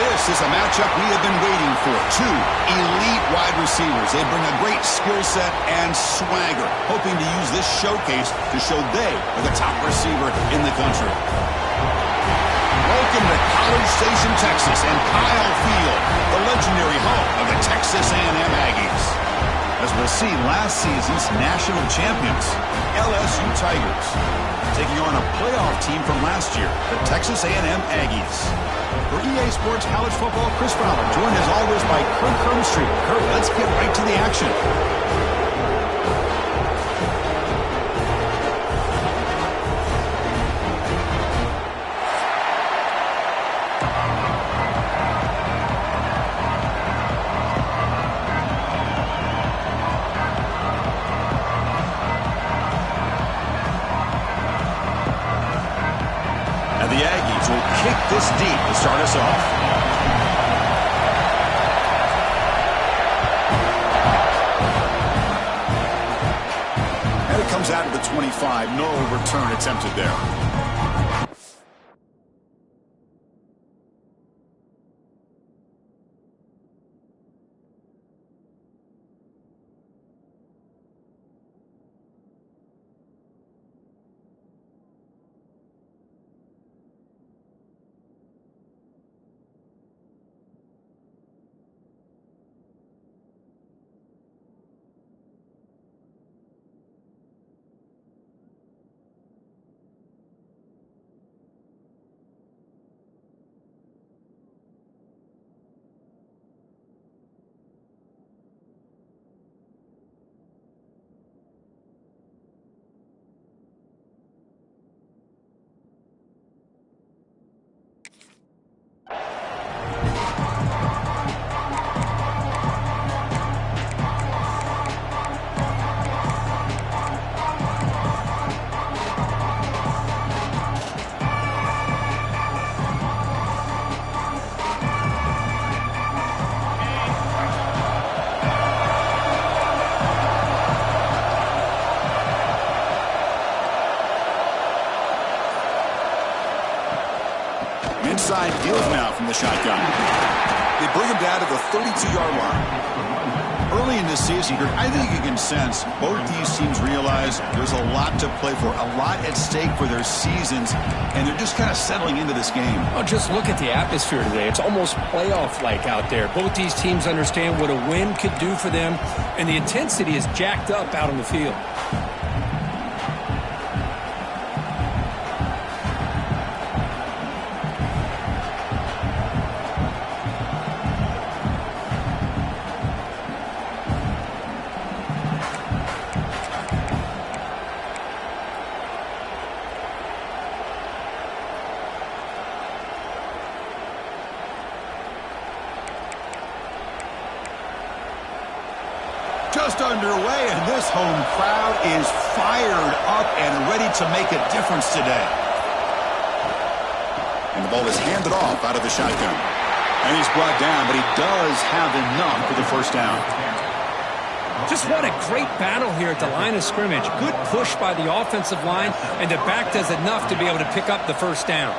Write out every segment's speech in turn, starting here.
This is a matchup we have been waiting for. Two elite wide receivers. They bring a great skill set and swagger, hoping to use this showcase to show they are the top receiver in the country. Welcome to College Station, Texas, and Kyle Field, the legendary home of the Texas A&M Aggies. As we'll see, last season's national champions, LSU Tigers, taking on a playoff team from last year, the Texas A&M Aggies. For EA Sports College Football, Chris Fowler, joined as always by Kurt Crumbstreet. Kurt, let's get right to the action. The Aggies will kick this deep to start us off. And it comes out of the 25. No return attempted there. Inside deals now from the shotgun. They bring him down to the 32-yard line. Early in this season, I think you can sense both these teams realize there's a lot to play for, a lot at stake for their seasons, and they're just kind of settling into this game. Oh, just look at the atmosphere today. It's almost playoff-like out there. Both these teams understand what a win could do for them, and the intensity is jacked up out on the field. Just underway, and this home crowd is fired up and ready to make a difference today. And the ball is handed off out of the shotgun. And he's brought down, but he does have enough for the first down. Just what a great battle here at the line of scrimmage. Good push by the offensive line, and the back does enough to be able to pick up the first down.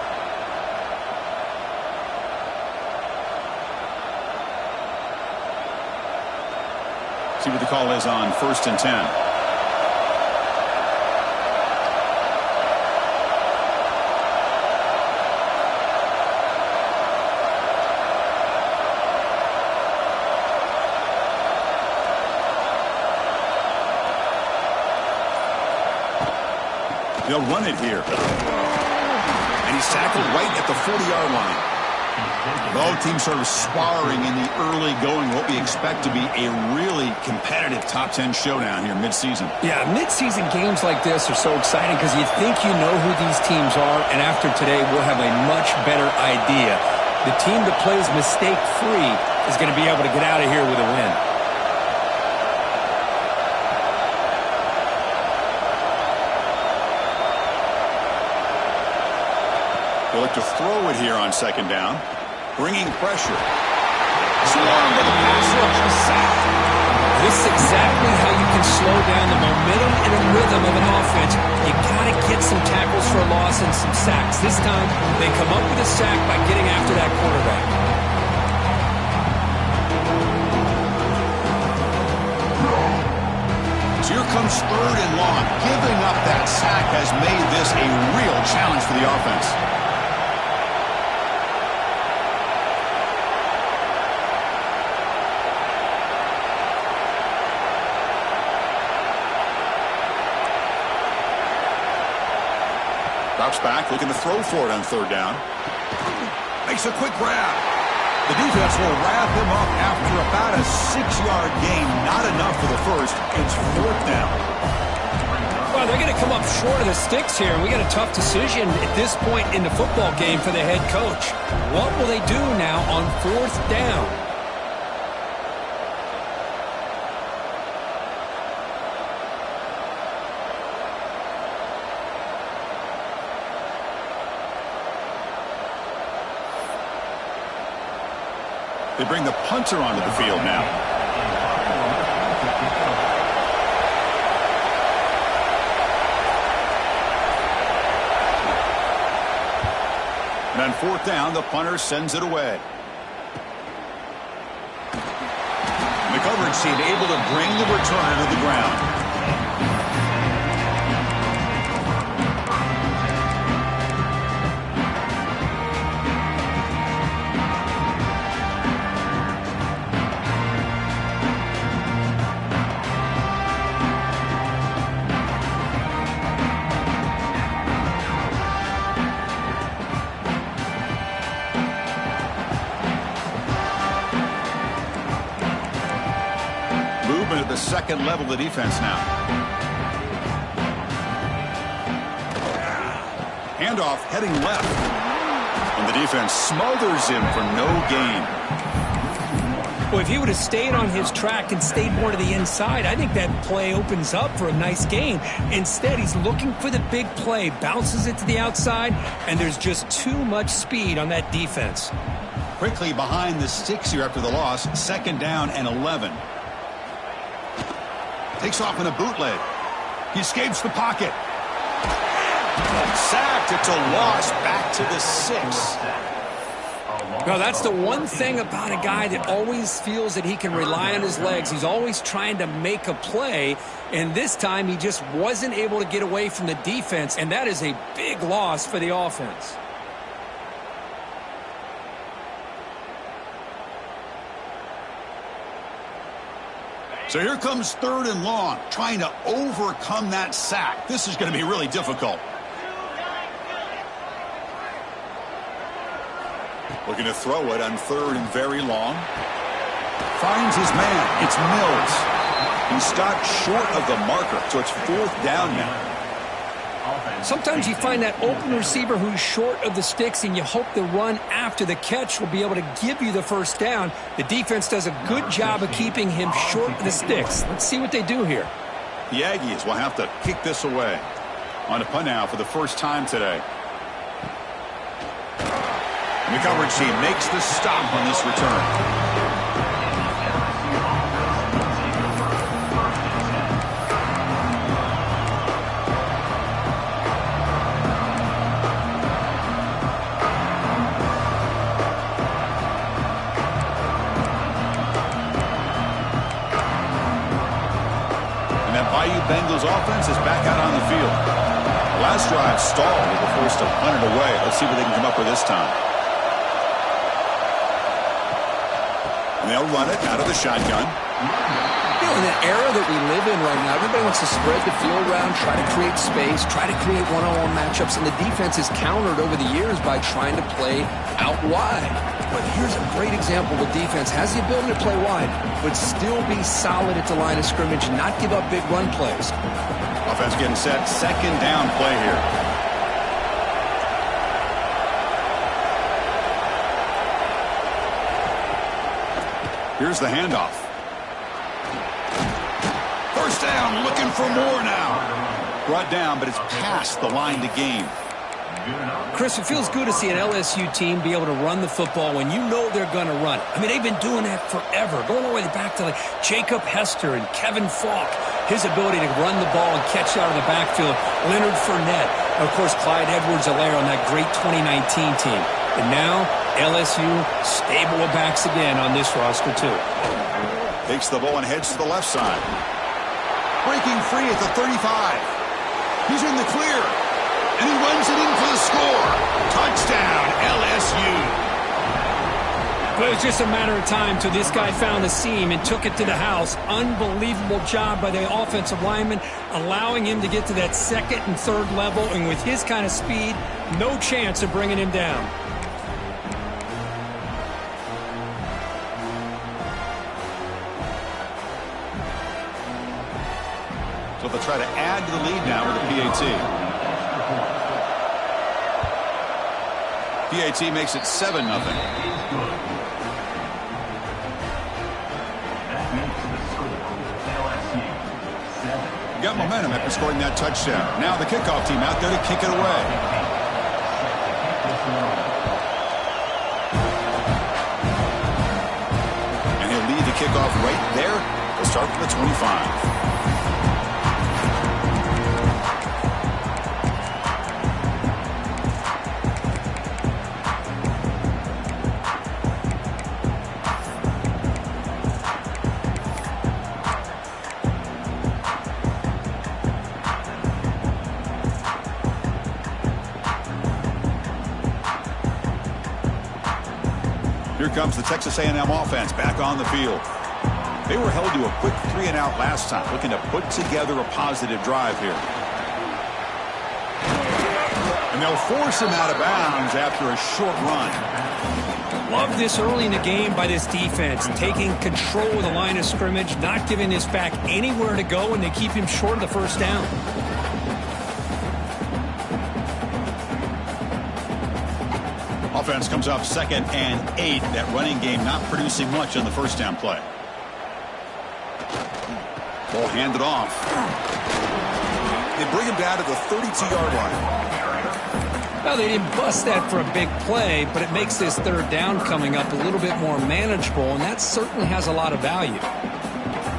See what the call is on 1st and 10. They'll run it here. And he's tackled right at the 40-yard line. Both teams sort of sparring in the early going, what we expect to be a really competitive top 10 showdown here mid-season. Yeah, mid-season games like this are so exciting because you think you know who these teams are, and after today we'll have a much better idea. The team that plays mistake-free is going to be able to get out of here with a win. They'll look to throw it here on 2nd down. Bringing pressure. Swarmed by the pass rush. Sacked. This is exactly how you can slow down the momentum and the rhythm of an offense. You got to get some tackles for a loss and some sacks. This time, they come up with a sack by getting after that quarterback. So here comes 3rd and long. Giving up that sack has made this a real challenge for the offense. Drops back, looking to throw for it on 3rd down. Makes a quick grab. The defense will wrap him up after about a 6-yard gain. Not enough for the first. It's 4th down. Well, they're going to come up short of the sticks here. We got a tough decision at this point in the football game for the head coach. What will they do now on 4th down? They bring the punter onto the field now. And on 4th down, the punter sends it away. And the coverage team able to bring the returner to the ground. At the second level of the defense now. Handoff heading left. And the defense smothers him for no gain. Well, if he would have stayed on his track and stayed more to the inside, I think that play opens up for a nice gain. Instead, he's looking for the big play, bounces it to the outside, and there's just too much speed on that defense. Quickly behind the sticks here after the loss. 2nd down and 11. Takes off in a bootleg. He escapes the pocket. Sacked. It's a loss back to the 6. Well, that's the one thing about a guy that always feels that he can rely on his legs. He's always trying to make a play, and this time he just wasn't able to get away from the defense, and that is a big loss for the offense. So here comes 3rd and long, trying to overcome that sack. This is going to be really difficult. Looking to throw it on 3rd and very long. Finds his man. It's Mills. He stopped short of the marker, so it's 4th down now. Sometimes you find that open receiver who's short of the sticks, and you hope the run after the catch will be able to give you the 1st down. The defense does a good job of keeping him short of the sticks. Let's see what they do here. The Aggies will have to kick this away. On a punt now for the first time today. And the coverage team makes the stop on this return. Bengals offense is back out on the field. The last drive stalled. They were forced to punt it away. Let's see what they can come up with this time. And they'll run it out of the shotgun. You know, in the era that we live in right now, everybody wants to spread the field around, try to create space, try to create one-on-one matchups, and the defense is countered over the years by trying to play out wide. But here's a great example. The defense has the ability to play wide, but still be solid at the line of scrimmage and not give up big run plays. Offense getting set. 2nd down play here. Here's the handoff. 1st down, looking for more now. Brought down, but it's past the line to gain. Chris, it feels good to see an LSU team be able to run the football when you know they're going to run it. I mean, they've been doing that forever, going all the way back to like Jacob Hester and Kevin Falk. His ability to run the ball and catch out of the backfield, Leonard Fournette, and of course Clyde Edwards-Helaire on that great 2019 team. And now LSU stable of backs again on this roster too. Takes the ball and heads to the left side. Breaking free at the 35. He's in the clear. And he runs it in for the score. Touchdown, LSU. But it was just a matter of time till this guy found the seam and took it to the house. Unbelievable job by the offensive lineman, allowing him to get to that second and third level. And with his kind of speed, no chance of bringing him down. So they'll try to add to the lead now with a PAT. PAT makes it 7-0. Got momentum after scoring that touchdown. Now the kickoff team out there to kick it away. And he'll lead the kickoff right there. They'll start from the 25. Here comes the Texas A&M offense back on the field. They were held to a quick 3-and-out last time, looking to put together a positive drive here. And they'll force him out of bounds after a short run. Love this early in the game by this defense, taking control of the line of scrimmage, not giving this back anywhere to go, and they keep him short of the first down. Offense comes up 2nd and 8. That running game not producing much on the first down play. Ball handed off. They bring him down to the 32-yard line. Well, they didn't bust that for a big play, but it makes this third down coming up a little bit more manageable, and that certainly has a lot of value.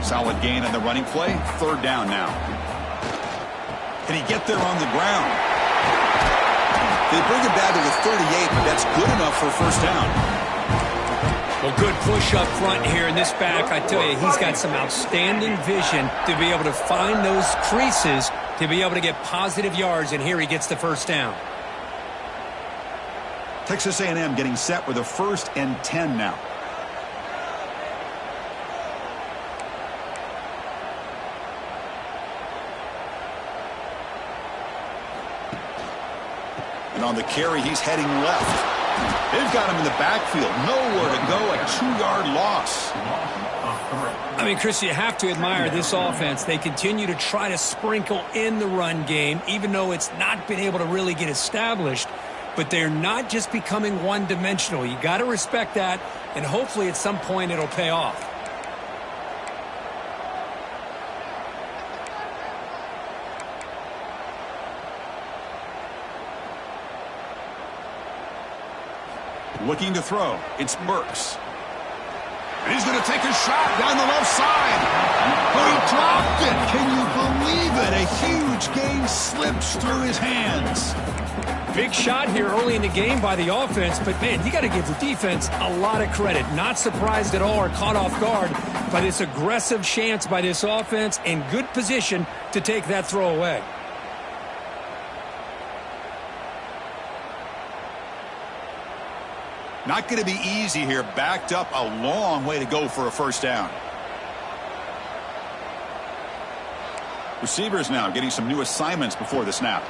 Solid gain on the running play. 3rd down now. Can he get there on the ground? They bring him down to the 38, but that's good enough for a first down. Well, good push up front here in this back. I tell you, he's got some outstanding vision to be able to find those creases to be able to get positive yards, and here he gets the first down. Texas A&M getting set with a 1st and 10 now. And on the carry, he's heading left. They've got him in the backfield. Nowhere to go. A 2-yard loss. I mean, Chris, you have to admire this offense. They continue to try to sprinkle in the run game, even though it's not been able to really get established. But they're not just becoming one-dimensional. You got to respect that, and hopefully at some point it'll pay off. Looking to throw. It's Burks. And he's going to take a shot down the left side. But he dropped it. Can you believe it? A huge gain slips through his hands. Big shot here early in the game by the offense, but, man, you got to give the defense a lot of credit. Not surprised at all or caught off guard by this aggressive chance by this offense, in good position to take that throw away. Not going to be easy here. Backed up a long way to go for a first down. Receivers now getting some new assignments before the snap.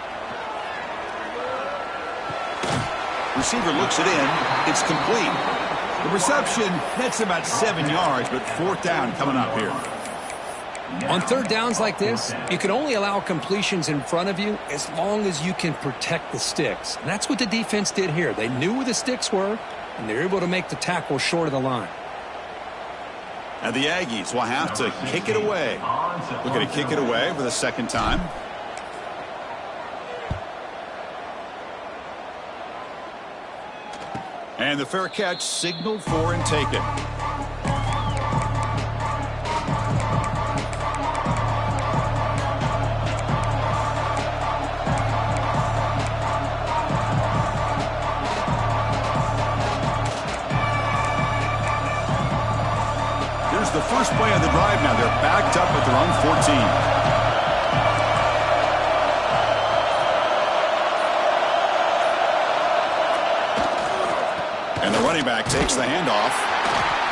Receiver looks it in. It's complete. The reception, that's about 7 yards, but 4th down coming up here. On third downs like this, you can only allow completions in front of you as long as you can protect the sticks. And that's what the defense did here. They knew where the sticks were, and they're able to make the tackle short of the line. And the Aggies will have to kick it away. Looking to kick it away for the 2nd time. And the fair catch signaled for and taken. Here's the first play of the drive now. They're backed up at their own 14. And the running back takes the handoff.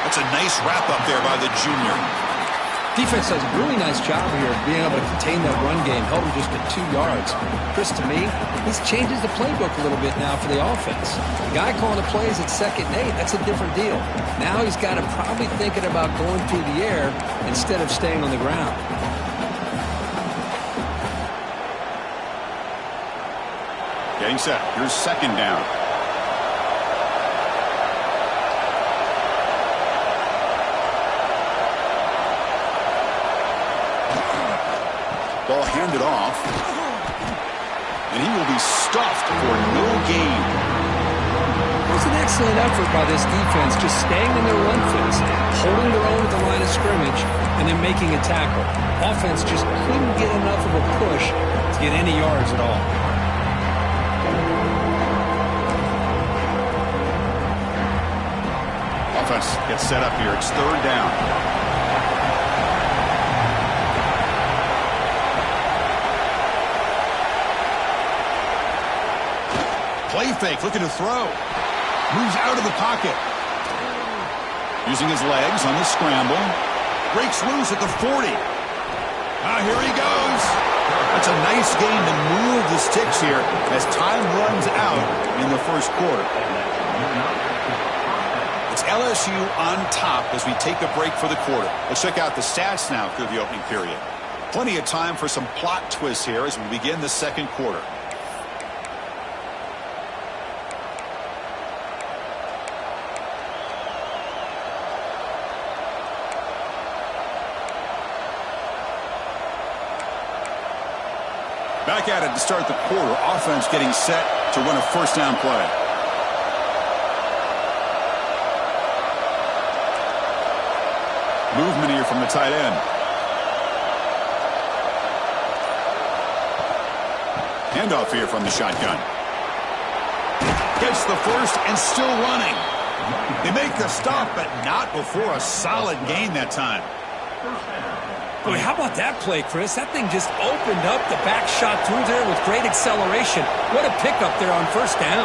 That's a nice wrap-up there by the junior. Defense does a really nice job here of being able to contain that run game, held him just at 2 yards. Chris, to me, this changes the playbook a little bit now for the offense. The guy calling the plays at 2nd and 8, that's a different deal. Now he's got to probably thinking about going through the air instead of staying on the ground. Getting set. Here's 2nd down. Ball handed off. And he will be stuffed for no gain. It was an excellent effort by this defense, just staying in their run fits, holding their own at the line of scrimmage, and then making a tackle. Offense just couldn't get enough of a push to get any yards at all. Offense gets set up here. It's 3rd down. Play fake, looking to throw. Moves out of the pocket. Using his legs on the scramble. Breaks loose at the 40. Here he goes. That's a nice gain to move the sticks here as time runs out in the 1st quarter. It's LSU on top as we take a break for the quarter. Let's check out the stats now through the opening period. Plenty of time for some plot twists here as we begin the 2nd quarter. Back at it to start the quarter. Offense getting set to run a 1st down play. Movement here from the tight end. Handoff here from the shotgun. Gets the 1st and still running. They make the stop, but not before a solid gain that time. Boy, how about that play, Chris? That thing just opened up the back shot through there with great acceleration. What a pickup there on 1st down.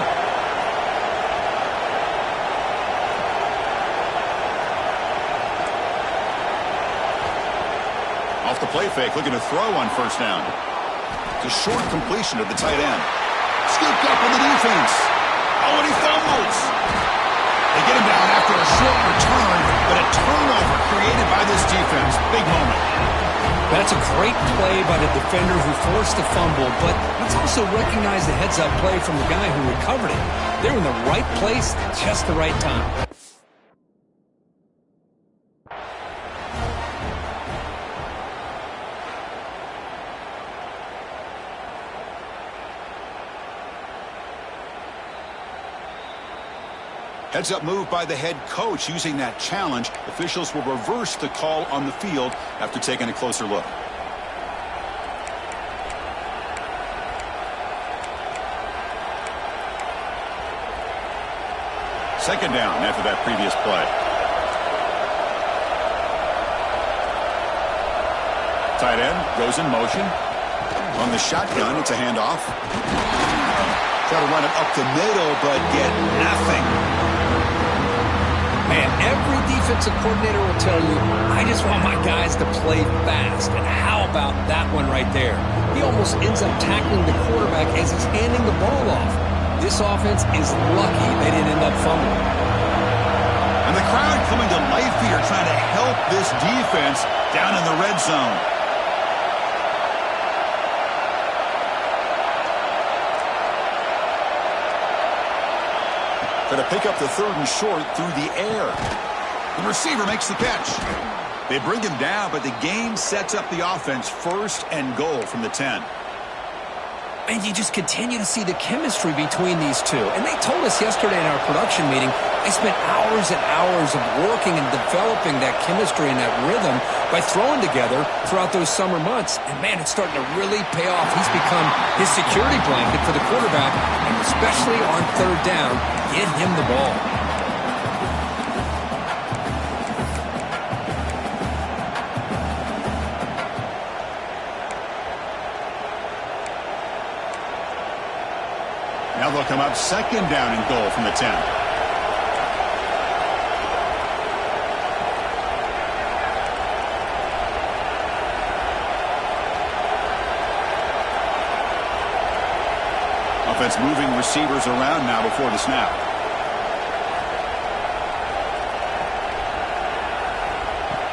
Off the play fake, looking to throw on 1st down. It's a short completion of the tight end. Scooped up in the defense. Oh, and he fumbles. They get him down after a short return, but a turnover created by this defense. Big moment. That's a great play by the defender who forced the fumble, but let's also recognize the heads-up play from the guy who recovered it. They're in the right place, just the right time. Heads-up move by the head coach. Using that challenge, officials will reverse the call on the field after taking a closer look. Second down after that previous play. Tight end goes in motion. On the shotgun, it's a handoff. Try to run it up the middle, but get nothing. Man, every defensive coordinator will tell you, I just want my guys to play fast. And how about that one right there? He almost ends up tackling the quarterback as he's handing the ball off. This offense is lucky they didn't end up fumbling. And the crowd coming to life here, trying to help this defense down in the red zone. Going to pick up the 3rd and short through the air. The receiver makes the catch. They bring him down, but the game sets up the offense 1st and goal from the 10. And you just continue to see the chemistry between these two. And they told us yesterday in our production meeting, they spent hours and hours of working and developing that chemistry and that rhythm by throwing together throughout those summer months. And, man, it's starting to really pay off. He's become his security blanket for the quarterback, and especially on 3rd down, get him the ball. Now they'll come up 2nd down and goal from the 10. offense moving receivers around now before the snap.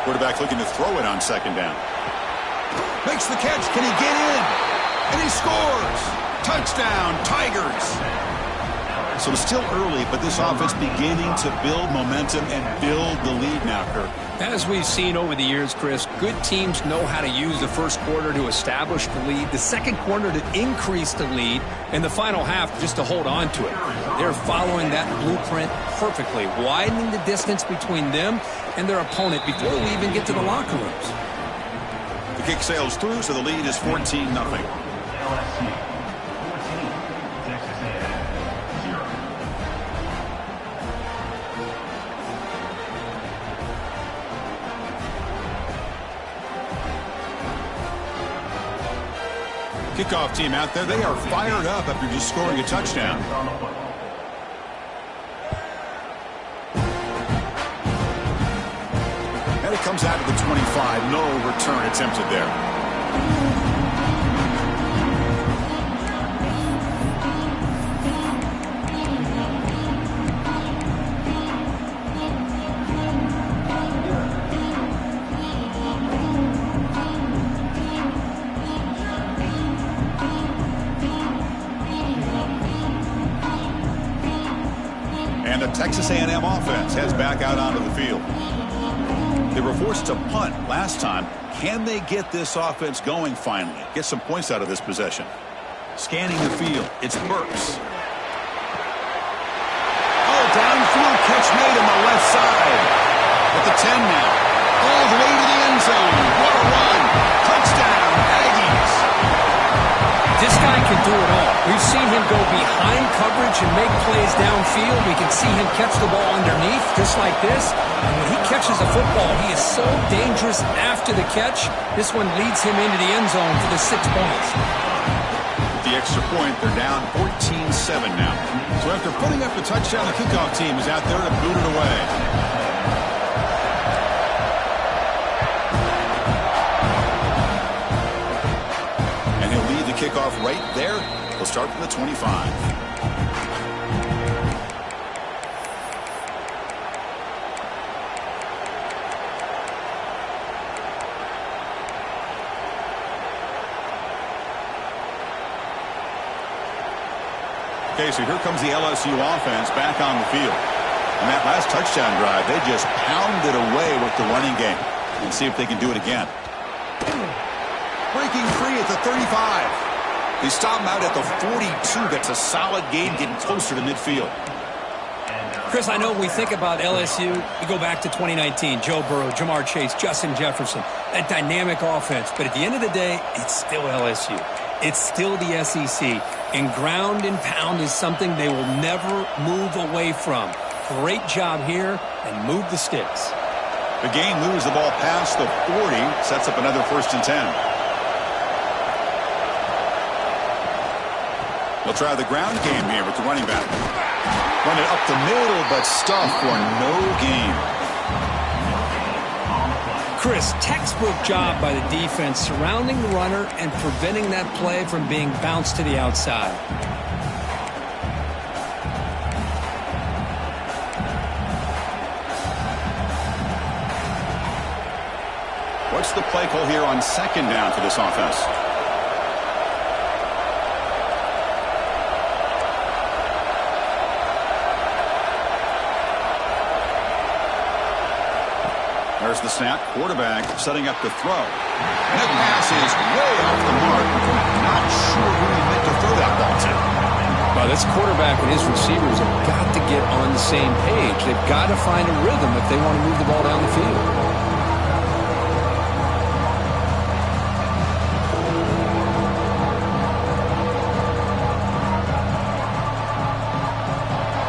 Quarterback looking to throw it on second down. Makes the catch. Can he get in? And he scores. Touchdown, Tigers. So it's still early, but this offense beginning to build momentum and build the lead now, Kirk. As we've seen over the years, Chris, good teams know how to use the first quarter to establish the lead, the second quarter to increase the lead, and the final half just to hold on to it. They're following that blueprint perfectly, widening the distance between them and their opponent before we even get to the locker rooms. The kick sails through, so the lead is 14-0. Kickoff team out there. They are fired up after just scoring a touchdown. And it comes out to the 25. No return attempted there. And the Texas A&M offense heads back out onto the field. They were forced to punt last time. Can they get this offense going finally? Get some points out of this possession. Scanning the field, it's Burks. Oh, downfield catch made on the left side. At the 10 now. All the way to the end zone. What a run. Touchdown, Aggies. This guy can do it all. We've seen him go behind coverage and make plays downfield. We can see him catch the ball underneath, just like this. And when he catches a football, he is so dangerous after the catch. This one leads him into the end zone for the 6 points. With the extra point, they're down 14-7 now. So after putting up the touchdown, the kickoff team is out there to boot it away. Kickoff right there. We'll start from the 25. Okay, so here comes the LSU offense back on the field. And that last touchdown drive, they just pounded away with the running game. And see if they can do it again. Breaking free at the 35. They stop him out at the 42. That's a solid gain, getting closer to midfield. Chris, I know when we think about LSU, we go back to 2019. Joe Burrow, Jamar Chase, Justin Jefferson, that dynamic offense. But at the end of the day, it's still LSU. It's still the SEC. And ground and pound is something they will never move away from. Great job here, and move the sticks. The game moves the ball past the 40, sets up another 1st and 10. They'll try the ground game here with the running back. Run it up the middle, but stuffed for no gain. Chris, textbook job by the defense surrounding the runner and preventing that play from being bounced to the outside. What's the play call here on second down for this offense? There's the snap. Quarterback setting up to throw. And that pass is way off the mark. Not sure who he meant to throw that ball to. Well, this quarterback and his receivers have got to get on the same page. They've got to find a rhythm if they want to move the ball down the field.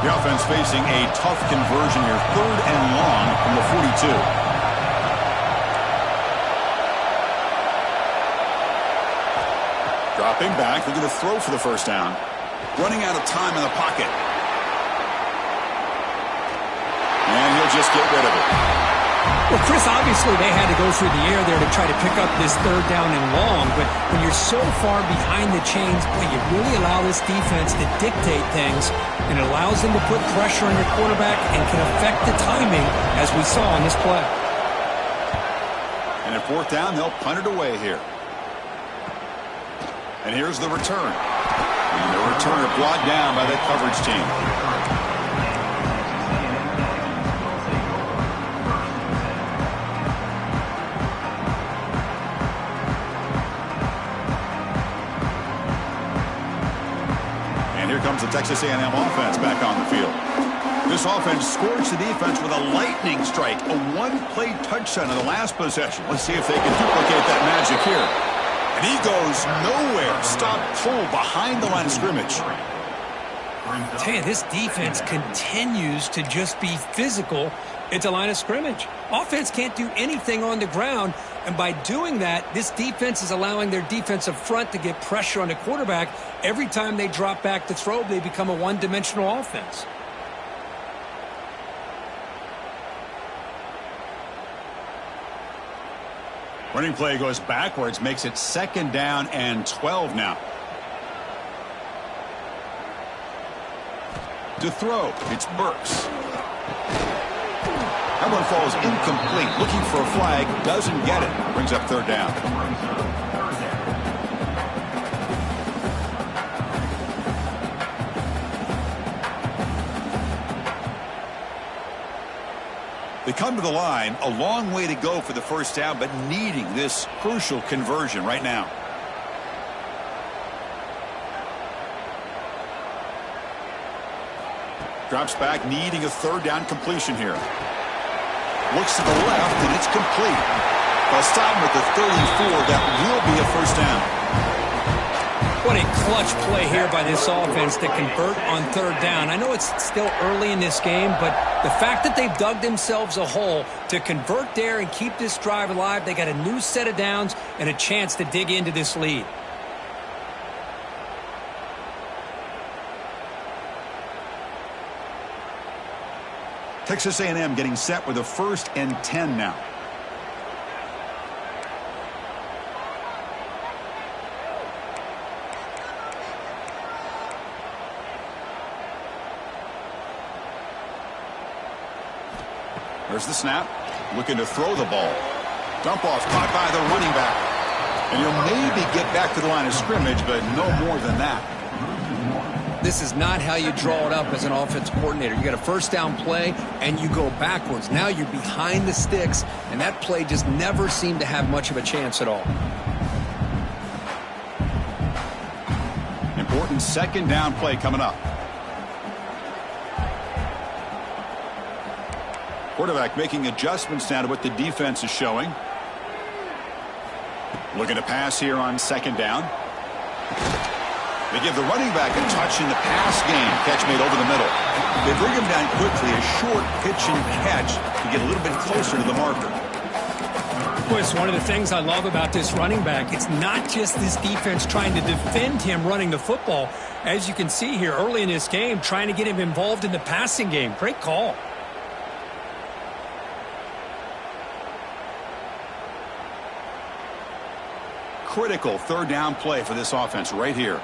The offense facing a tough conversion here. 3rd and long from the 42. Dropping back, looking to throw for the 1st down. Running out of time in the pocket. And he'll just get rid of it. Well, Chris, obviously they had to go through the air there to try to pick up this third down and long, but when you're so far behind the chains, boy, you really allow this defense to dictate things, and it allows them to put pressure on your quarterback and can affect the timing, as we saw on this play. And at fourth down, they'll punt it away here. And here's the return. And the returner brought down by that coverage team. Here comes the Texas A&M offense back on the field. This offense scorched the defense with a lightning strike, a one-play touchdown in the last possession. Let's see if they can duplicate that magic here. And he goes nowhere. Stop cold behind the line of scrimmage. I tell you, this defense continues to just be physical at the line of scrimmage. Offense can't do anything on the ground, and by doing that, this defense is allowing their defensive front to get pressure on the quarterback. Every time they drop back to throw, they become a one-dimensional offense. Running play goes backwards, makes it 2nd down and 12 now. To throw, it's Burks. That one falls incomplete. Looking for a flag, doesn't get it. Brings up 3rd down. They come to the line, a long way to go for the 1st down, but needing this crucial conversion right now. Drops back, needing a 3rd down completion here. Looks to the left, and it's complete. They'll stop him at the 34. That will be a 1st down. What a clutch play here by this offense to convert on 3rd down. I know it's still early in this game, but the fact that they've dug themselves a hole to convert there and keep this drive alive, they got a new set of downs and a chance to dig into this lead. Texas A&M getting set with a 1st and 10 now. There's the snap. Looking to throw the ball. Dump off caught by the running back. And he'll maybe get back to the line of scrimmage, but no more than that. This is not how you draw it up as an offensive coordinator. You got a 1st down play, and you go backwards. Now you're behind the sticks, and that play just never seemed to have much of a chance at all. Important 2nd down play coming up. Quarterback making adjustments now to what the defense is showing. Looking to pass here on 2nd down. They give the running back a touch in the pass game. Catch made over the middle. They bring him down quickly. A short pitch and catch to get a little bit closer to the marker. Boy, it's one of the things I love about this running back. It's not just this defense trying to defend him running the football. As you can see here early in this game, trying to get him involved in the passing game. Great call. Critical 3rd down play for this offense right here.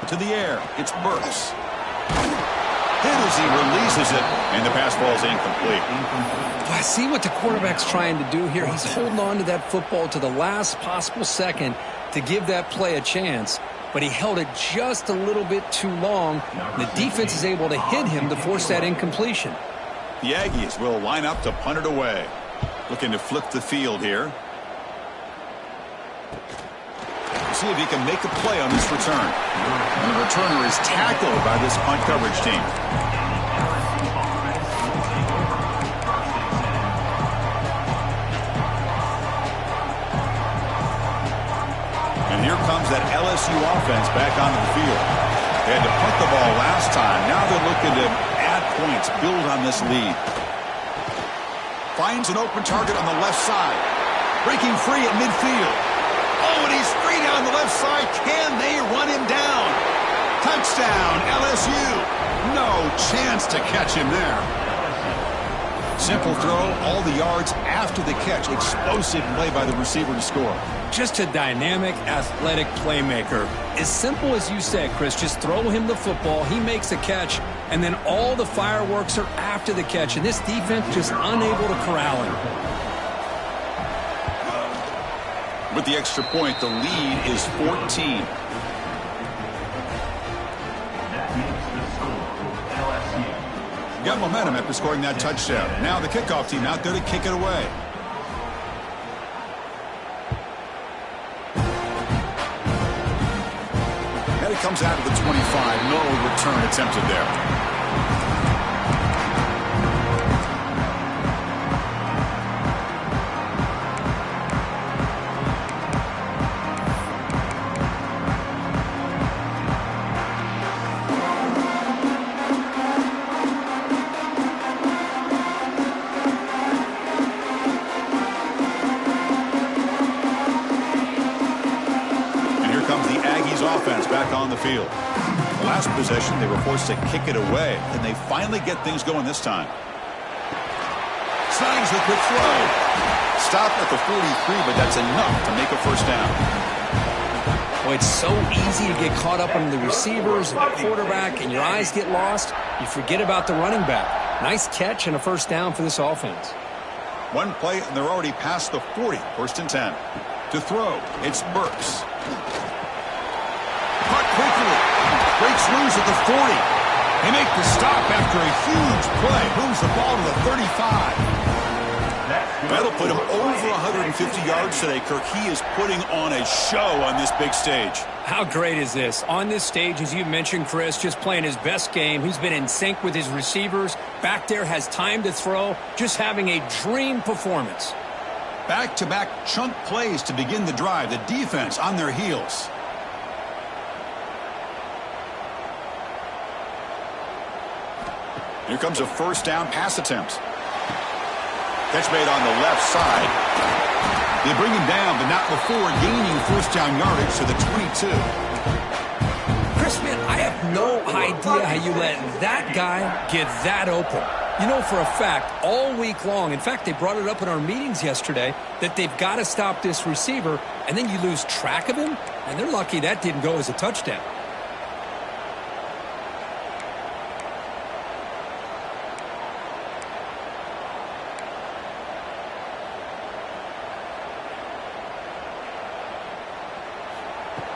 To the air, it's Burks. Hit as he releases it, and the pass ball is incomplete. I see what the quarterback's trying to do here. He's holding on to that football to the last possible second to give that play a chance, but he held it just a little bit too long. The defense is able to hit him to force that incompletion. The Aggies will line up to punt it away. Looking to flip the field here. See if he can make a play on this return. And the returner is tackled by this punt coverage team. And here comes that LSU offense back onto the field. They had to punt the ball last time. Now they're looking to add points, build on this lead. Finds an open target on the left side. Breaking free at midfield. Oh, and he's free down the left side. Can they run him down? Touchdown, LSU. No chance to catch him there. Simple throw, all the yards after the catch. Explosive play by the receiver to score. Just a dynamic, athletic playmaker. As simple as you said, Chris, just throw him the football, he makes a catch, and then all the fireworks are after the catch, and this defense just unable to corral him. With the extra point, the lead is 14. Got momentum after scoring that touchdown. Now the kickoff team out there to kick it away. And it comes out of the 25. No return attempted there. Offense back on the field. The last possession, they were forced to kick it away, and they finally get things going this time. Signs the quick throw. Stop at the 43, but that's enough to make a first down. Well, it's so easy to get caught up on the receivers and the quarterback, and your eyes get lost. You forget about the running back. Nice catch and a first down for this offense. One play, and they're already past the 40. First and 10. To throw, it's Burks. Caught quickly. Breaks loose at the 40. They make the stop after a huge play. Moves the ball to the 35. That'll put him over 150 yards today, Kirk. He is putting on a show on this big stage. How great is this? On this stage, as you mentioned, Chris, just playing his best game. He's been in sync with his receivers. Back there, has time to throw. Just having a dream performance. Back-to-back chunk plays to begin the drive. The defense on their heels. Here comes a first down pass attempt. Catch made on the left side. They bring him down, but not before gaining first down yardage to the 22. Chris, man, I have no idea how you let that guy get that open. You know for a fact, all week long, in fact, they brought it up in our meetings yesterday, that they've got to stop this receiver, and then you lose track of him, and they're lucky that didn't go as a touchdown.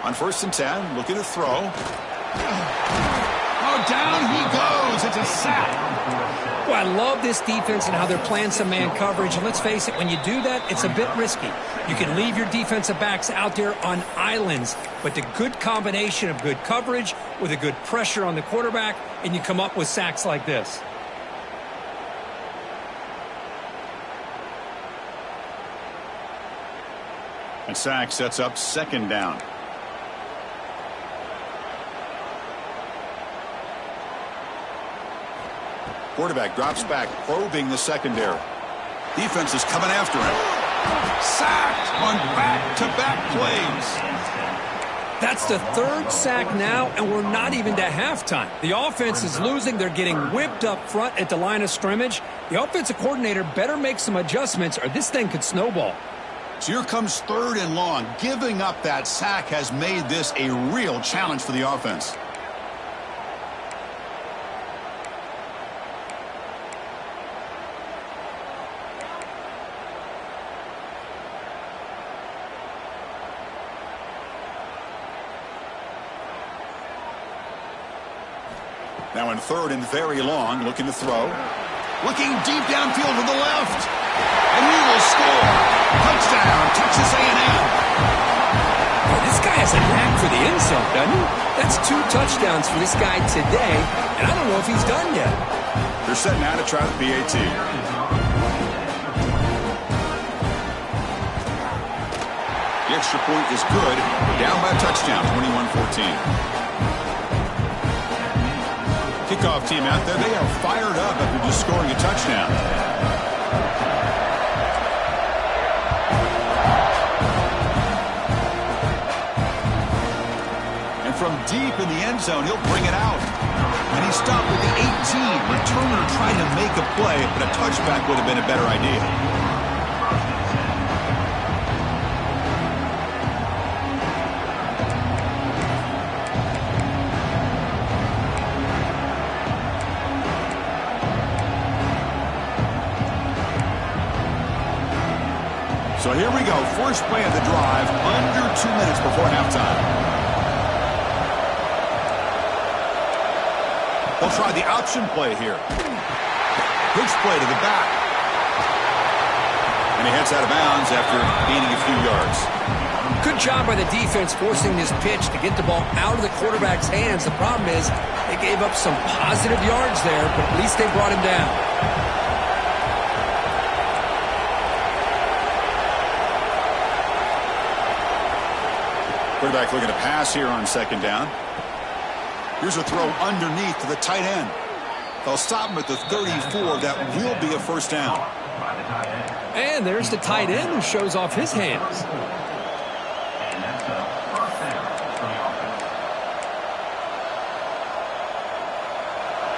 On first and 10, looking to throw. Oh, down he goes. It's a sack. Well, I love this defense and how they're playing some man coverage. And let's face it, when you do that, it's a bit risky. You can leave your defensive backs out there on islands, but the good combination of good coverage with a good pressure on the quarterback, and you come up with sacks like this. And sack sets up second down. Quarterback drops back, probing the secondary. Defense is coming after him. Sacked on back-to-back plays. That's the third sack now, and we're not even to halftime. The offense is losing. They're getting whipped up front at the line of scrimmage. The offensive coordinator better make some adjustments, or this thing could snowball. So here comes third and long. Giving up that sack has made this a real challenge for the offense. Now in third and very long, looking to throw. Looking deep downfield to the left. And he will score. Touchdown, Texas A&M. Well, this guy has a knack for the end zone, doesn't he? That's 2 touchdowns for this guy today, and I don't know if he's done yet. They're setting out to try the PAT. The extra point is good. Down by a touchdown, 21-14. Kickoff team out there, they are fired up after just scoring a touchdown. end zone. He'll bring it out. And he stopped at the 18. Returner tried to make a play, but a touchback would have been a better idea. So here we go. First play of the drive, under 2 minutes before halftime. They'll try the option play here. Pitch play to the back. And he heads out of bounds after gaining a few yards. Good job by the defense forcing this pitch to get the ball out of the quarterback's hands. The problem is they gave up some positive yards there, but at least they brought him down. Quarterback looking to pass here on second down. Here's a throw underneath to the tight end. They'll stop him at the 34. That will be a first down. And there's the tight end who shows off his hands.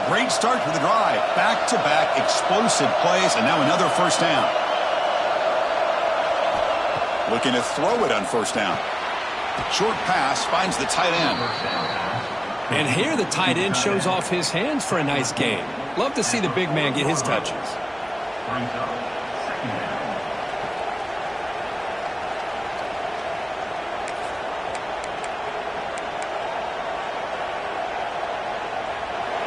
Great start to the drive. Back-to-back explosive plays, and now another first down. Looking to throw it on first down. Short pass finds the tight end. And here the tight end shows off his hands for a nice gain. Love to see the big man get his touches.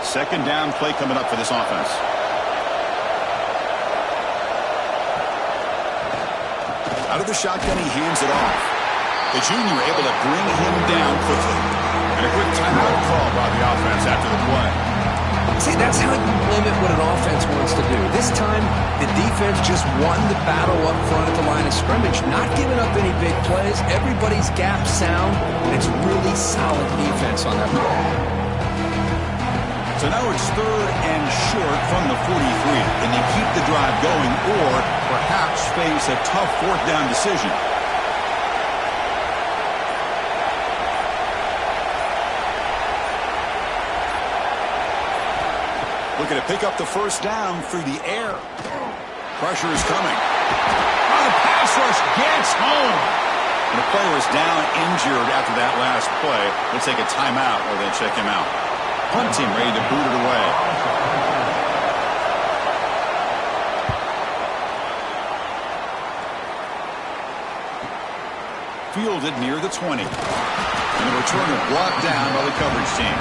Second down play coming up for this offense. Out of the shotgun, he hands it off. The junior able to bring him down quickly. And a quick timeout call by the offense after the play. See, that's how you limit what an offense wants to do. This time, the defense just won the battle up front at the line of scrimmage, not giving up any big plays. Everybody's gap sound, and it's really solid defense on that play. So now it's third and short from the 43. Can they keep the drive going or perhaps face a tough fourth down decision? Looking to pick up the first down through the air. Pressure is coming. Oh, the pass rush gets home. And the player is down injured after that last play. We'll take a timeout or they'll check him out. Punt team ready to boot it away. Fielded near the 20. And the returner blocked down by the coverage team.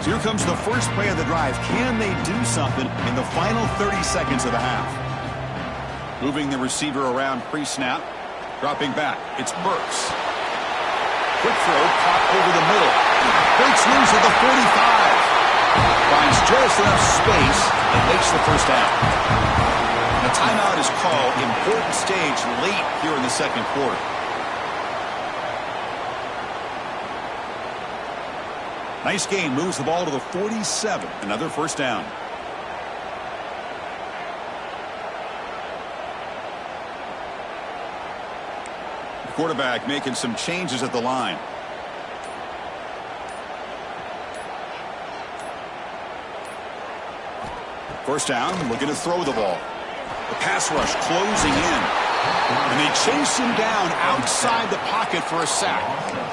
Here comes the first play of the drive. Can they do something in the final 30 seconds of the half? Moving the receiver around pre-snap. Dropping back. It's Burks. Quick throw caught over the middle. Breaks loose at the 45. Finds just enough space and makes the first down. A timeout is called. Important stage late here in the second quarter. Nice game, moves the ball to the 47. Another first down. The quarterback making some changes at the line. First down, looking to throw the ball. The pass rush closing in. And they chase him down outside the pocket for a sack.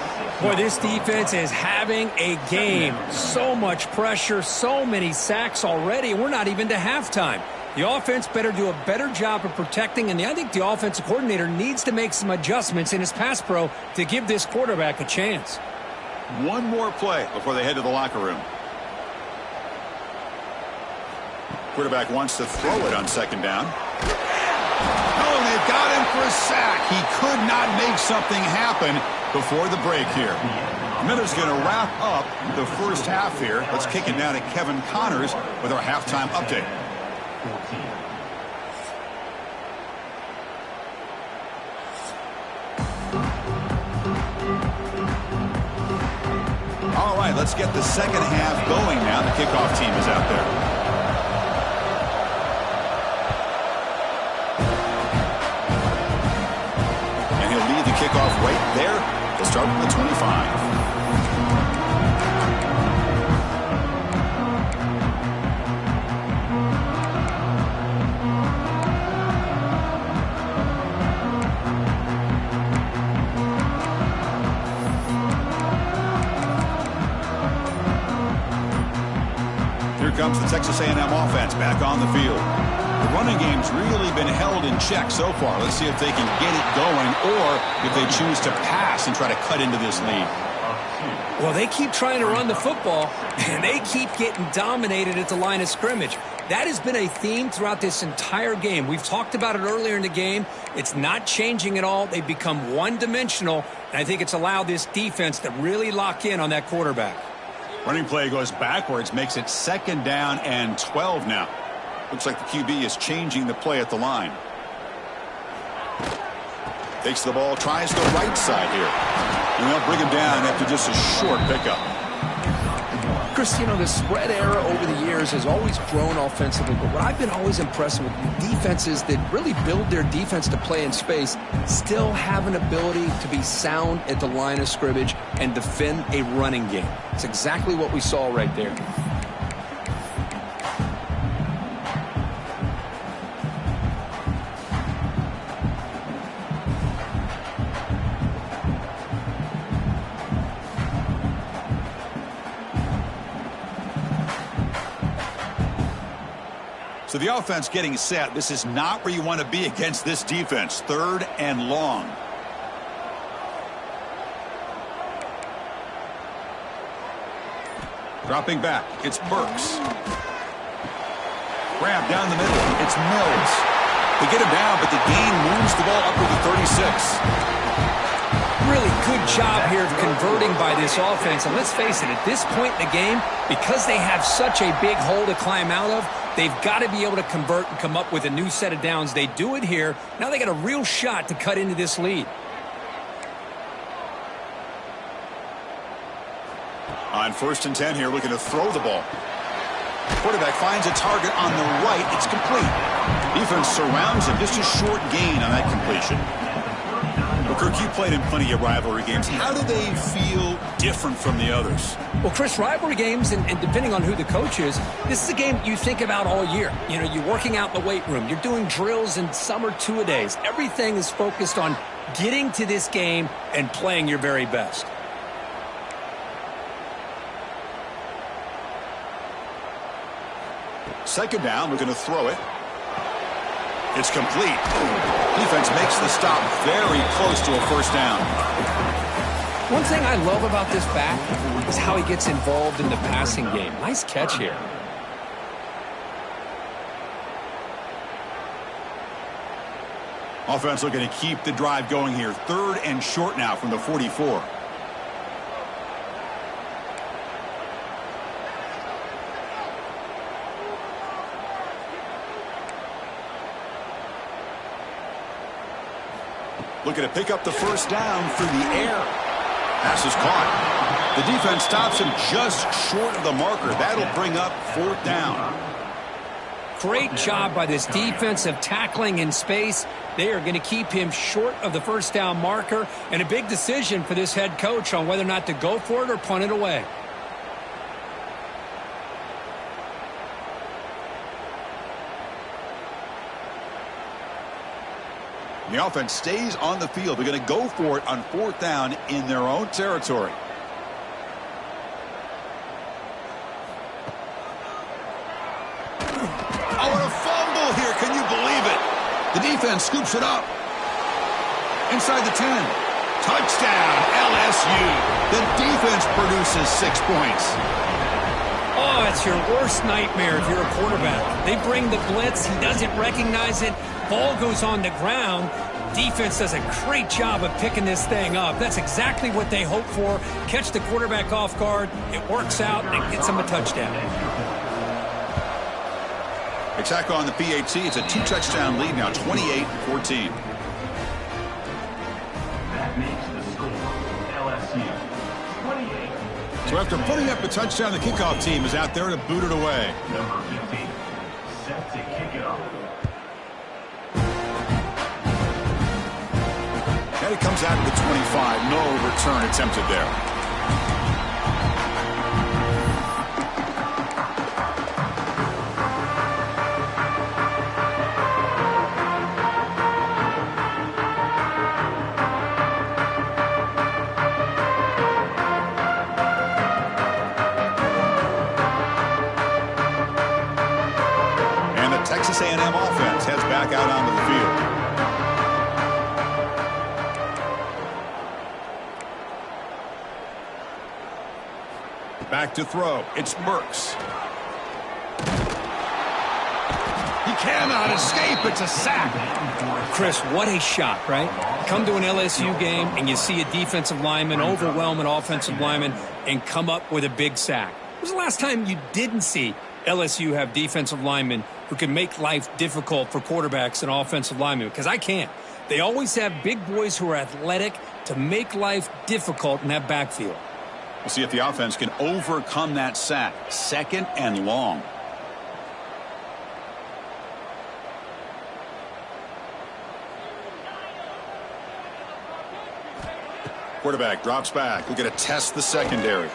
Boy, this defense is having a game. So much pressure, so many sacks already, and we're not even to halftime. The offense better do a better job of protecting, and I think the offensive coordinator needs to make some adjustments in his pass pro to give this quarterback a chance. One more play before they head to the locker room. Quarterback wants to throw it on second down. Oh, they've got him for a sack. He could not make something happen before the break here. Miller's going to wrap up the first half here. Let's kick it now to Kevin Connors with our halftime update. All right, let's get the second half going now. The kickoff team is out there. off right there. They'll start from the 25. Here comes the Texas A&M offense back on the field. The running game's really been held in check so far. Let's see if they can get it going or if they choose to pass and try to cut into this lead. Well, they keep trying to run the football, and they keep getting dominated at the line of scrimmage. That has been a theme throughout this entire game. We've talked about it earlier in the game. It's not changing at all. They've become one-dimensional, and I think it's allowed this defense to really lock in on that quarterback. Running play goes backwards, makes it 2nd down and 12 now. Looks like the QB is changing the play at the line. Takes the ball, tries the right side here. And they'll bring him down after just a short pickup. Chris, you know, the spread era over the years has always grown offensively, but what I've been always impressed with defenses that really build their defense to play in space still have an ability to be sound at the line of scrimmage and defend a running game. It's exactly what we saw right there. So the offense getting set. This is not where you want to be against this defense. 3rd and long. Dropping back. It's Burks. Grab down the middle. It's Mills. They get him down, but the gain moves the ball up to the 36. Really good job here of converting by this offense. And let's face it, at this point in the game, because they have such a big hole to climb out of, they've got to be able to convert and come up with a new set of downs. They do it here. Now they got a real shot to cut into this lead. On 1st and 10 here, looking to throw the ball. Quarterback finds a target on the right. It's complete. Defense surrounds him. Just a short gain on that completion. Well, Kirk, you played in plenty of rivalry games. How do they feel different from the others? Well, Chris, rivalry games, and depending on who the coach is, this is a game you think about all year. You know, you're working out in the weight room. You're doing drills and some are two-a-days. Everything is focused on getting to this game and playing your very best. Second down, looking to throw it. It's complete. Defense makes the stop very close to a 1st down. One thing I love about this back is how he gets involved in the passing game. Nice catch here. Offense looking to keep the drive going here. 3rd and short now from the 44. Looking to pick up the 1st down through the air. Pass is caught. The defense stops him just short of the marker. That'll bring up 4th down. Great job by this defensive tackling in space. They are going to keep him short of the 1st down marker, and a big decision for this head coach on whether or not to go for it or punt it away. The offense stays on the field. They're going to go for it on 4th down in their own territory. Oh, and a fumble here. Can you believe it? The defense scoops it up. Inside the 10. Touchdown, LSU. The defense produces 6 points. Oh, it's your worst nightmare if you're a quarterback. They bring the blitz. He doesn't recognize it. Ball goes on the ground. Defense does a great job of picking this thing up. That's exactly what they hope for. Catch the quarterback off guard. It works out and gets him a touchdown. Attack on the PAT. It's a 2-touchdown lead now, 28-14. That makes the score LSU 28. So after putting up a touchdown, the kickoff team is out there to boot it away. Number 15, set to kick it off. And it comes out of the 25. No return attempted there. Texas A&M offense heads back out onto the field. Back to throw. It's Burks. He cannot escape. It's a sack. Chris, what a shot, right? Come to an LSU game and you see a defensive lineman overwhelm an offensive lineman and come up with a big sack. When was the last time you didn't see LSU have defensive linemen who can make life difficult for quarterbacks and offensive linemen? Because I can't. They always have big boys who are athletic to make life difficult in that backfield. We'll see if the offense can overcome that sack. 2nd and long. Quarterback drops back. We're going to test the secondary.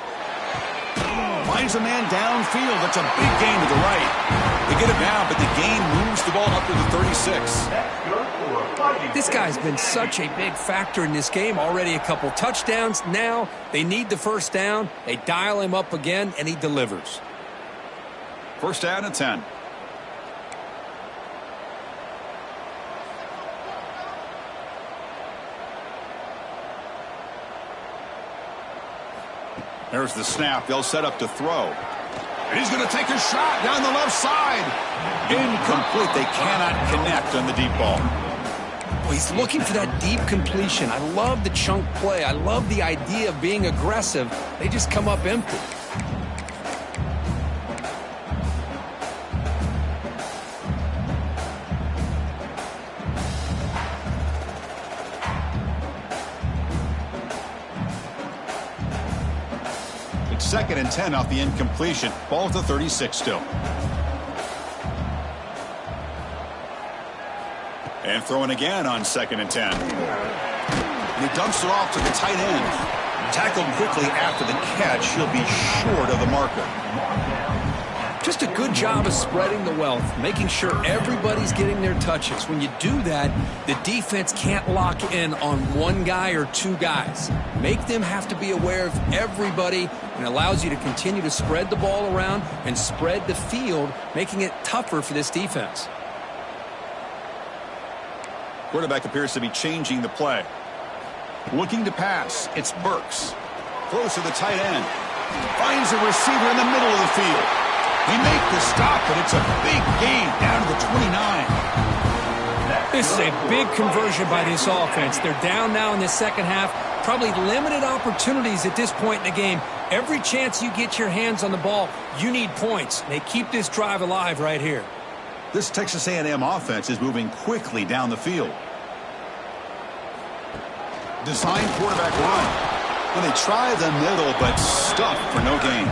Finds a man downfield. That's a big gain to the right. They get it down, but the gain moves the ball up to the 36. This guy's been such a big factor in this game. Already a couple touchdowns. Now they need the first down. They dial him up again, and he delivers. First down and 10. There's the snap. They'll set up to throw. And he's going to take a shot down the left side. Incomplete. They cannot connect on the deep ball. Well, he's looking for that deep completion. I love the chunk play. I love the idea of being aggressive. They just come up empty. It's 2nd and 10 off the incompletion. Ball at the 36 still. And throwing again on 2nd and 10. And he dumps it off to the tight end. Tackled quickly after the catch. He'll be short of the marker. Just a good job of spreading the wealth, making sure everybody's getting their touches. When you do that, the defense can't lock in on one guy or two guys. Make them have to be aware of everybody, and allows you to continue to spread the ball around and spread the field, making it tougher for this defense. Quarterback appears to be changing the play. Looking to pass. It's Burks. Throws to the tight end. Finds a receiver in the middle of the field. He makes the stop, but it's a big gain down to the 29. This is a big conversion by this offense. They're down now in the second half. Probably limited opportunities at this point in the game. Every chance you get your hands on the ball, you need points. They keep this drive alive right here. This Texas A&M offense is moving quickly down the field. Design quarterback run. Well, they try the middle, but stuffed for no gain.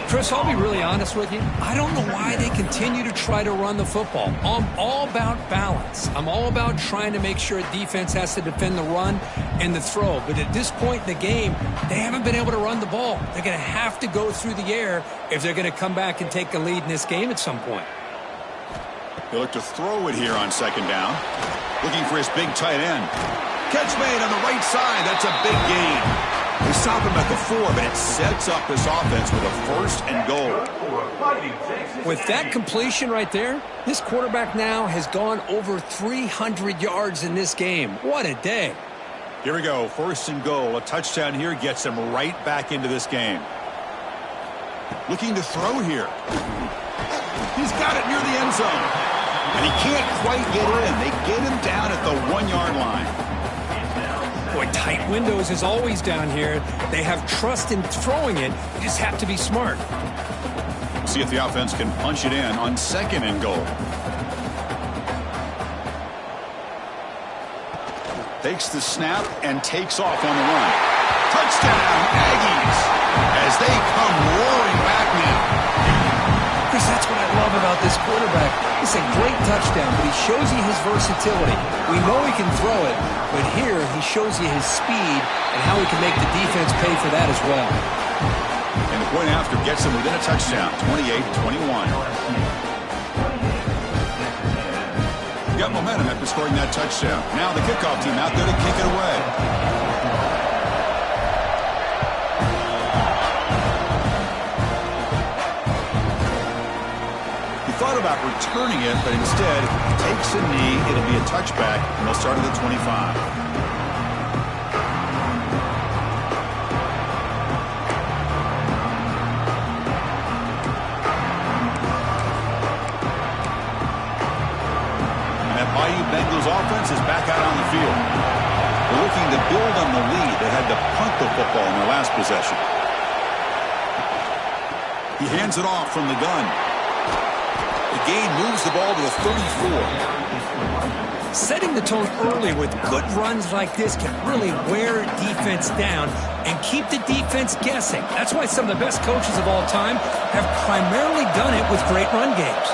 Chris, I'll be really honest with you. I don't know why they continue to try to run the football. I'm all about balance. I'm all about trying to make sure a defense has to defend the run and the throw. But at this point in the game, they haven't been able to run the ball. They're going to have to go through the air if they're going to come back and take a lead in this game at some point. They look to throw it here on 2nd down. Looking for his big tight end. Catch made on the right side. That's a big gain. They stop him at the 4, but it sets up this offense with a 1st and goal. With that completion right there, this quarterback now has gone over 300 yards in this game. What a day. Here we go. 1st and goal. A touchdown here gets him right back into this game. Looking to throw here. He's got it near the end zone. And he can't quite get in. They get him down at the 1-yard line. Boy, tight windows is always down here. They have trust in throwing it. You just have to be smart. See if the offense can punch it in on 2nd and goal. Takes the snap and takes off on the run. Touchdown, Aggies, as they come roaring back now. Chris, that's what I love love about this quarterback. It's a great touchdown, but he shows you his versatility. We know he can throw it, but here he shows you his speed and how he can make the defense pay for that as well. And the point after gets him within a touchdown, 28-21. Got momentum after scoring that touchdown. Now the kickoff team out there to kick it away. Thought about returning it, but instead takes a knee. It'll be a touchback, and they'll start at the 25. And that Bayou Bengals offense is back out on the field. They're looking to build on the lead. They had to punt the football in their last possession. He hands it off from the gun. The gain moves the ball to the 34. Setting the tone early with good runs like this can really wear defense down and keep the defense guessing. That's why some of the best coaches of all time have primarily done it with great run games.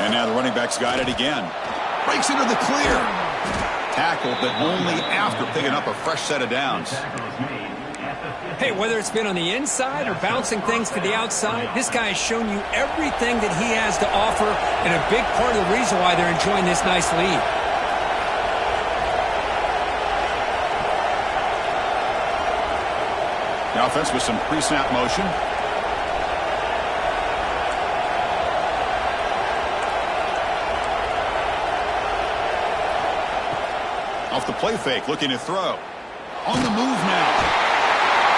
And now the running back's got it again. Breaks into the clear. Tackle, but only after picking up a fresh set of downs. Hey, whether it's been on the inside or bouncing things to the outside, this guy has shown you everything that he has to offer, and a big part of the reason why they're enjoying this nice lead. The offense with some pre-snap motion. Off the play fake, looking to throw. On the move now.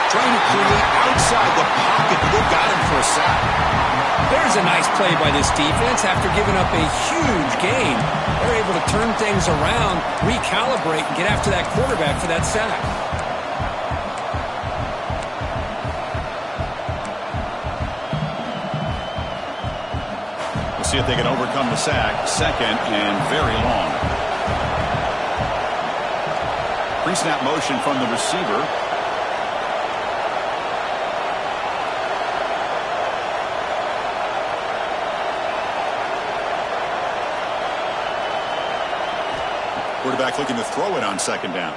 Trying to create outside the pocket, but they've got him for a sack. There's a nice play by this defense. After giving up a huge gain, they're able to turn things around, recalibrate, and get after that quarterback for that sack. We'll see if they can overcome the sack. Second and very long. Pre-snap motion from the receiver. Quarterback looking to throw it on second down.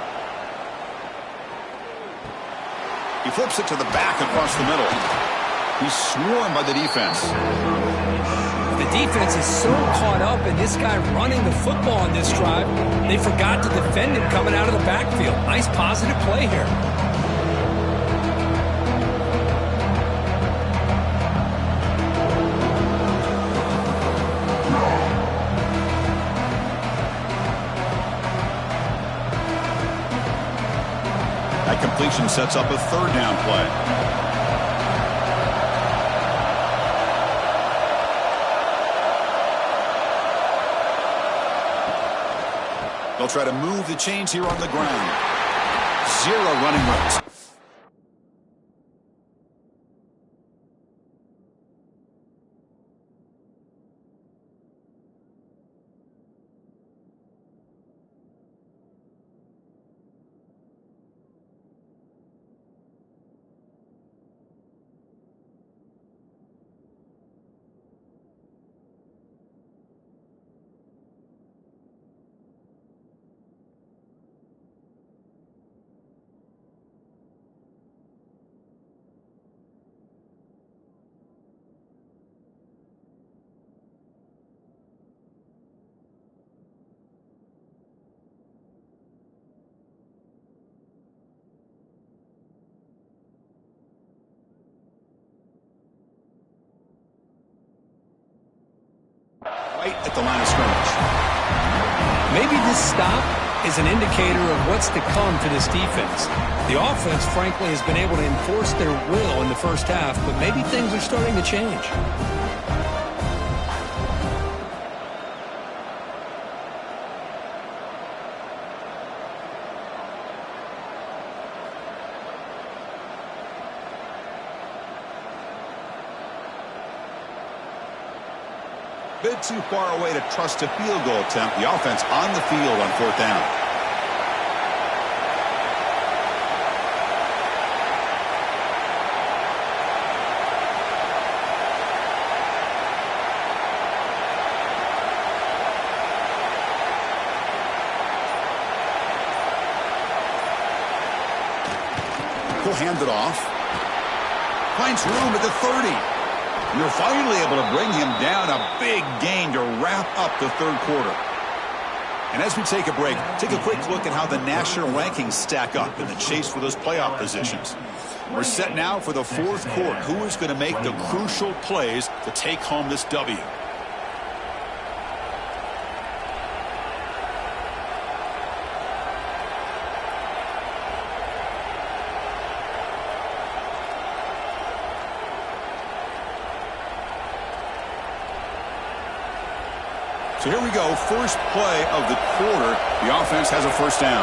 He flips it to the back across the middle. He's swarmed by the defense. The defense is so caught up in this guy running the football on this drive, they forgot to defend him coming out of the backfield. Nice positive play here. That completion sets up a third down play. They'll try to move the chains here on the ground. Zero running routes. Right at the line of scrimmage. Maybe this stop is an indicator of what's to come for this defense. The offense, frankly, has been able to enforce their will in the first half, but maybe things are starting to change. Bit too far away to trust a field goal attempt. The offense on the field on fourth down. hand it off. Finds room at the 30. And they're finally able to bring him down. A big gain to wrap up the third quarter. And as we take a break, take a quick look at how the national rankings stack up in the chase for those playoff positions. We're set now for the fourth quarter. Who is going to make the crucial plays to take home this W? So here we go, first play of the quarter. The offense has a first down.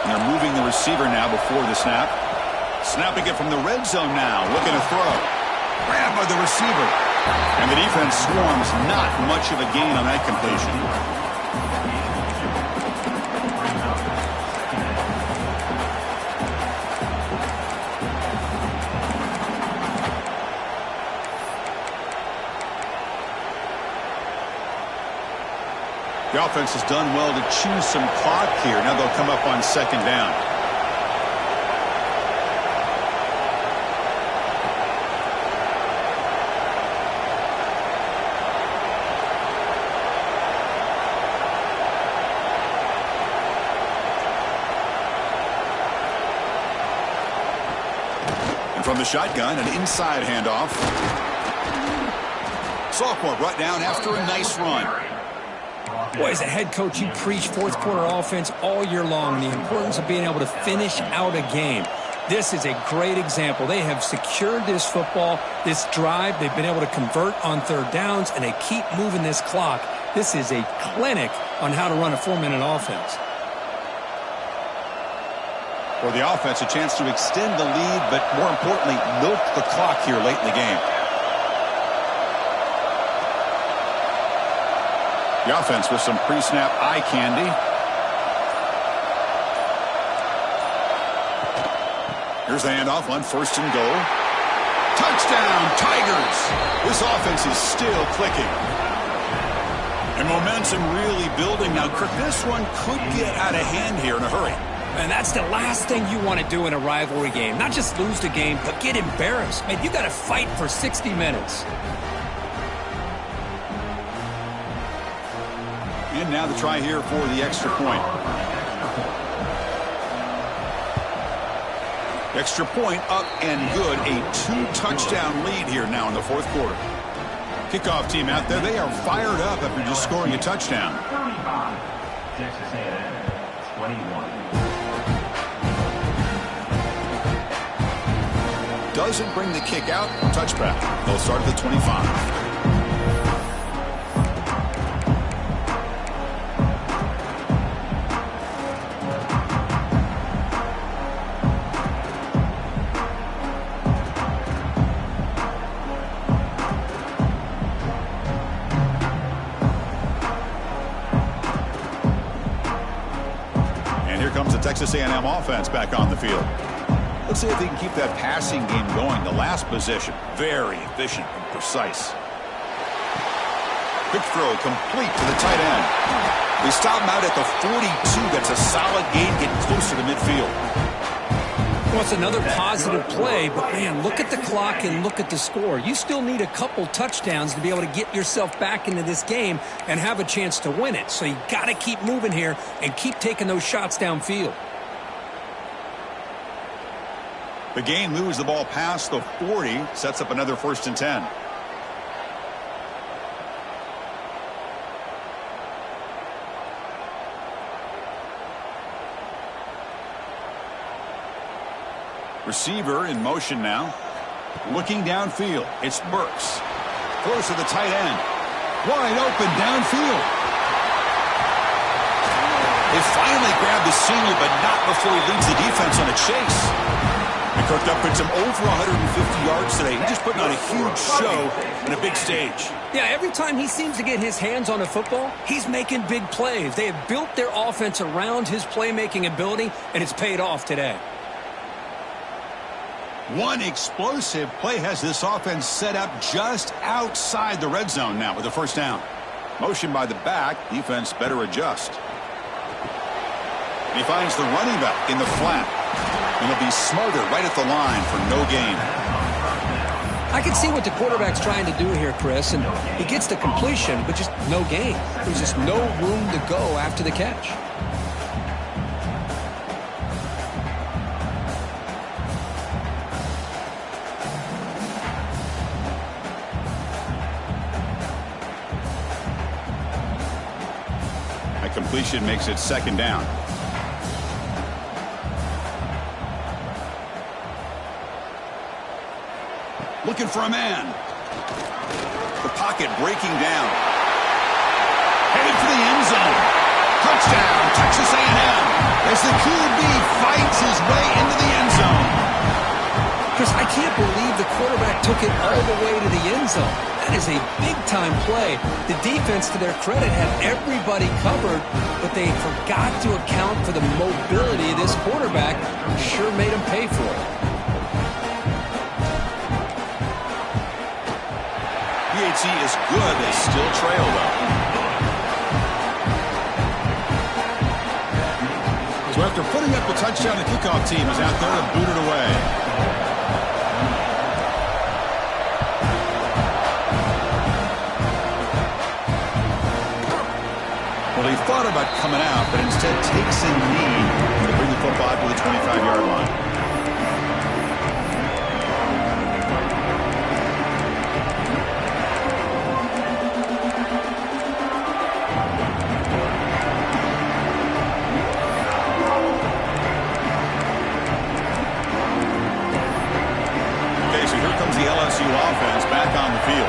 And they're moving the receiver now before the snap. Snapping it from the red zone now, looking to throw. Grabbed by the receiver. And the defense swarms, not much of a gain on that completion. The offense has done well to choose some clock here. Now they'll come up on second down. And from the shotgun, an inside handoff. Sophomore brought down after a nice run. Boy, as a head coach, you preach fourth quarter offense all year long, the importance of being able to finish out a game. This is a great example. They have secured this football, this drive. They've been able to convert on third downs, and they keep moving this clock. This is a clinic on how to run a 4-minute offense. For the offense, a chance to extend the lead, but more importantly, milk the clock here late in the game. The offense with some pre-snap eye candy. Here's the handoff on first and goal. Touchdown, Tigers! This offense is still clicking. And momentum really building now. Kirk, this one could get out of hand here in a hurry. And that's the last thing you want to do in a rivalry game. Not just lose the game, but get embarrassed. Man, you got to fight for 60 minutes. And now the try here for the extra point. Extra point up and good. A 2-touchdown lead here now in the fourth quarter. Kickoff team out there. They are fired up after just scoring a touchdown. 35. Texas A&M 21. Doesn't bring the kick out. Touchback. They'll start at the 25. Texas A&M offense back on the field. Let's see if they can keep that passing game going. The last possession, very efficient and precise. Quick throw complete to the tight end. They stop him out at the 42. That's a solid gain, getting closer to midfield. Well, it's another positive play, but man, look at the clock and look at the score. You still need a couple touchdowns to be able to get yourself back into this game and have a chance to win it. So you got to keep moving here and keep taking those shots downfield. The gain moves the ball past the 40, sets up another 1st and 10. Receiver in motion now. Looking downfield. It's Burks. Throws to the tight end. Wide open downfield. They finally grab the senior, but not before he leads the defense on a chase. He cooked up with some over 150 yards today. He's just putting on a huge show on a big stage. Yeah, every time he seems to get his hands on a football, he's making big plays. They have built their offense around his playmaking ability, and it's paid off today. One explosive play has this offense set up just outside the red zone now with a first down. Motion by the back. Defense better adjust. And he finds the running back in the flat. And he'll be smarter right at the line for no gain. I can see what the quarterback's trying to do here, Chris, and he gets the completion, but just no gain. There's just no room to go after the catch. That completion makes it second down. Looking for a man. The pocket breaking down. Headed for the end zone. Touchdown, Texas A&M. As the QB fights his way into the end zone. Chris, I can't believe the quarterback took it all the way to the end zone. That is a big-time play. The defense, to their credit, had everybody covered, but they forgot to account for the mobility of this quarterback. Sure made him pay for it. PHC is good. They still trail, though. So after putting up the touchdown, the kickoff team is out there and booted away. Well, he thought about coming out, but instead takes a knee to bring the football to the 25-yard line. The LSU offense back on the field.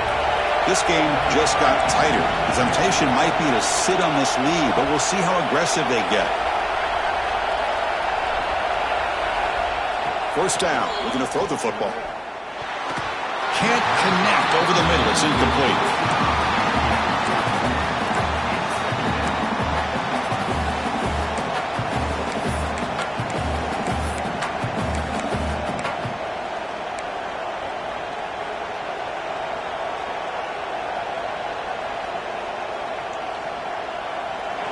This game just got tighter. The temptation might be to sit on this lead, but we'll see how aggressive they get. First down, looking to throw the football. Can't connect over the middle. It's incomplete.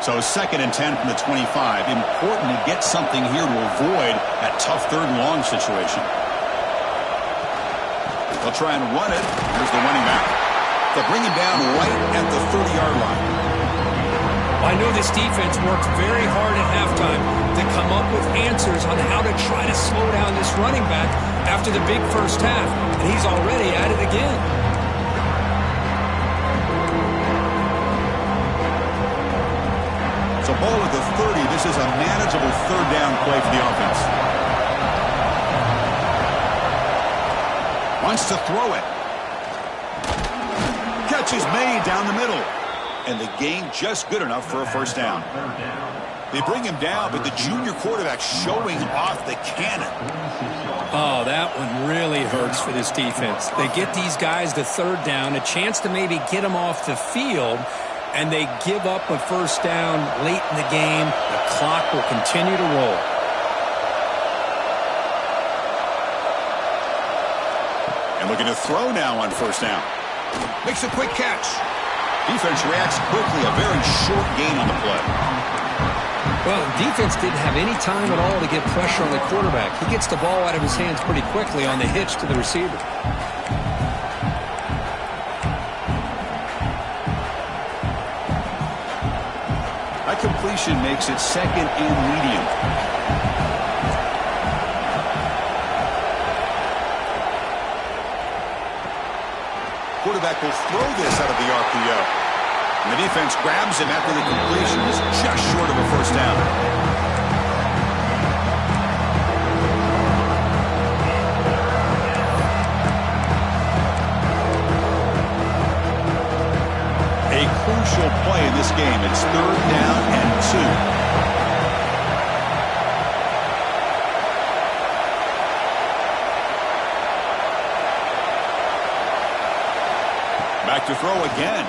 So 2nd and 10 from the 25. Important to get something here to avoid that tough 3rd and long situation. They'll try and run it. Here's the running back. They'll bring him down right at the 30-yard line. I know this defense worked very hard at halftime to come up with answers on how to try to slow down this running back after the big first half. And he's already at it again. So ball at the 30. This is a manageable 3rd down play for the offense. Wants to throw it. Catch is made down the middle. And the gain just good enough for a first down. They bring him down, but the junior quarterback showing off the cannon. Oh, that one really hurts for this defense. They get these guys the 3rd down, a chance to maybe get them off the field, and they give up a first down late in the game. The clock will continue to roll. And looking to throw now on first down. Makes a quick catch. Defense reacts quickly. A very short gain on the play. Well, defense didn't have any time at all to get pressure on the quarterback. He gets the ball out of his hands pretty quickly on the hitch to the receiver. That completion makes it 2nd and medium. Quarterback will throw this out of the RPO. And the defense grabs him after the completion is just short of a first down. A crucial play in this game. It's 3rd down and 2. Back to throw again.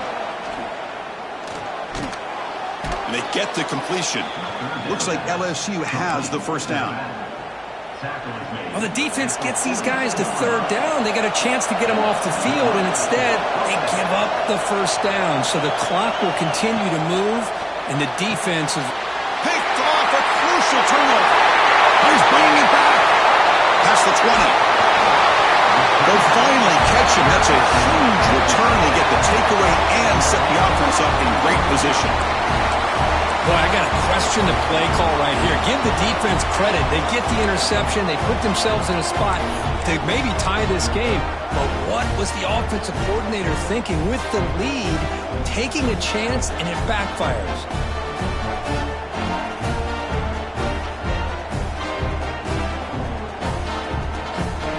And they get the completion. Looks like LSU has the first down. Tackle is made. Well, the defense gets these guys to third down. They got a chance to get them off the field, and instead they give up the first down. So the clock will continue to move, and the defense is Picked off a crucial turnover. He's bringing it back. That's the 20. They'll finally catch him. That's a huge return. They get the takeaway and set the offense up in great position. Boy, I got to question the play call right here. Give the defense credit. They get the interception. They put themselves in a spot to maybe tie this game. But what was the offensive coordinator thinking with the lead, taking a chance, and it backfires?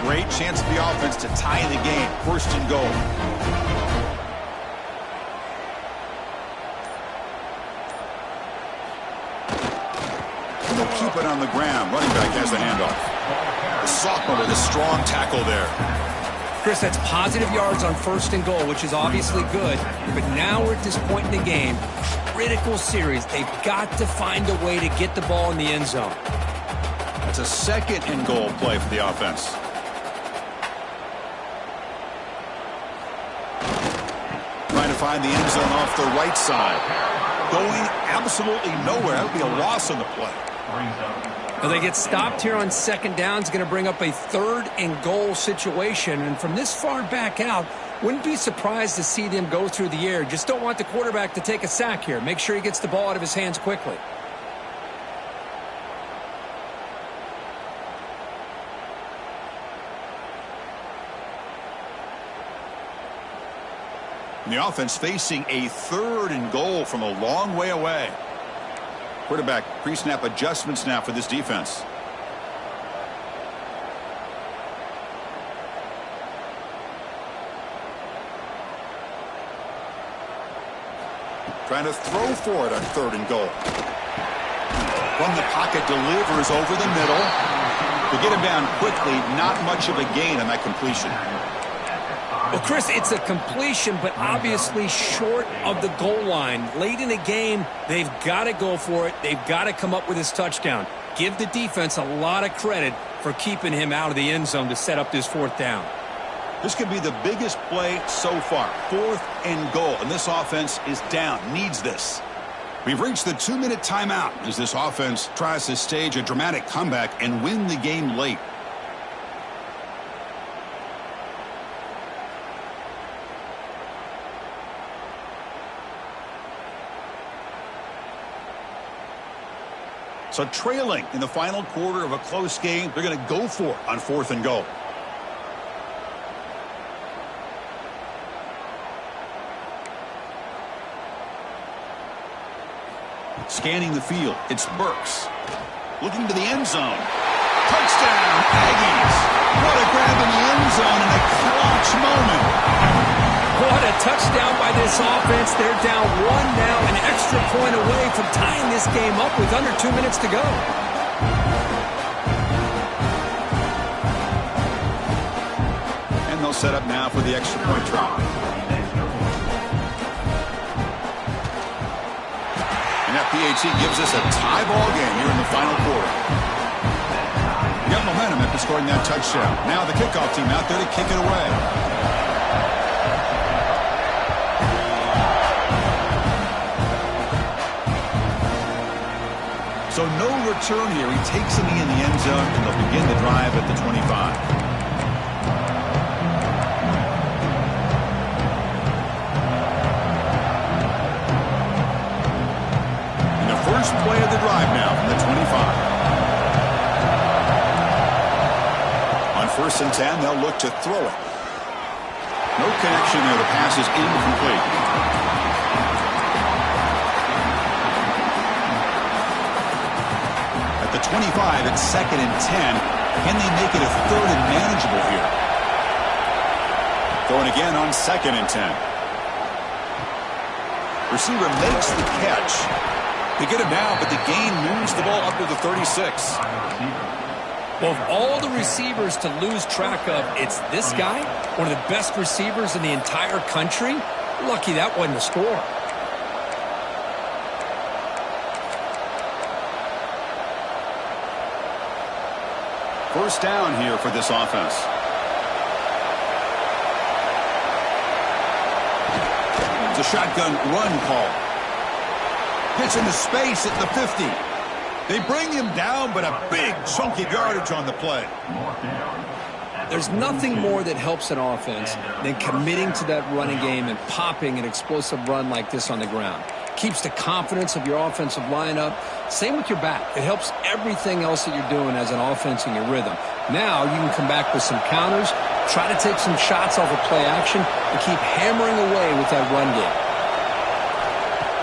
Great chance for the offense to tie the game. First and goal. And they'll keep it on the ground. Running back has the handoff. The sophomore with a strong tackle there. Chris, that's positive yards on first and goal, which is obviously good. But now we're at this point in the game. Critical series. They've got to find a way to get the ball in the end zone. That's a second and goal play for the offense. Trying to find the end zone off the right side. Going absolutely nowhere. That would be a loss on the play. Well, they get stopped here on second down. It's going to bring up a third and goal situation. And from this far back out, wouldn't be surprised to see them go through the air. Just don't want the quarterback to take a sack here. Make sure he gets the ball out of his hands quickly. And the offense facing a third and goal from a long way away. Quarterback pre-snap adjustments now for this defense. Trying to throw for it on third and goal. From the pocket, delivers over the middle. To get him down quickly, not much of a gain on that completion. Well, Chris, it's a completion, but obviously short of the goal line. Late in the game, they've got to go for it. They've got to come up with this touchdown. Give the defense a lot of credit for keeping him out of the end zone to set up this fourth down. This could be the biggest play so far. Fourth and goal, and this offense is down. Needs this. We've reached the 2-minute timeout as this offense tries to stage a dramatic comeback and win the game late. So trailing in the final quarter of a close game, they're going to go for it on fourth and goal. Scanning the field, it's Burks. Looking to the end zone. Touchdown, Aggies. What a grab in the end zone in a clutch moment. What a touchdown by this offense. They're down one now, an extra point away from tying this game up with under 2 minutes to go. And they'll set up now for the extra point try. And that PAT gives us a tie ball game here in the final quarter. You got momentum after scoring that touchdown. Now the kickoff team out there to kick it away. So no return here. He takes a knee in the end zone, and they'll begin the drive at the 25. And the first play of the drive now from the 25. On first and 10, they'll look to throw it. No connection there. The pass is incomplete. The 25 at second and 10. Can they make it a third and manageable here? Going again on second and 10. Receiver makes the catch. They get him down, but the gain moves the ball up to the 36. Well, of all the receivers to lose track of, it's this guy, one of the best receivers in the entire country. Lucky that wasn't a score. first down here for this offense. It's a shotgun run call. Gets into space at the 50. They bring him down, but a big chunk of yardage on the play. There's nothing more that helps an offense than committing to that running game and popping an explosive run like this on the ground. Keeps the confidence of your offensive lineup. Same with your back. It helps everything else that you're doing as an offense in your rhythm. Now you can come back with some counters, try to take some shots off of play action, and keep hammering away with that run game.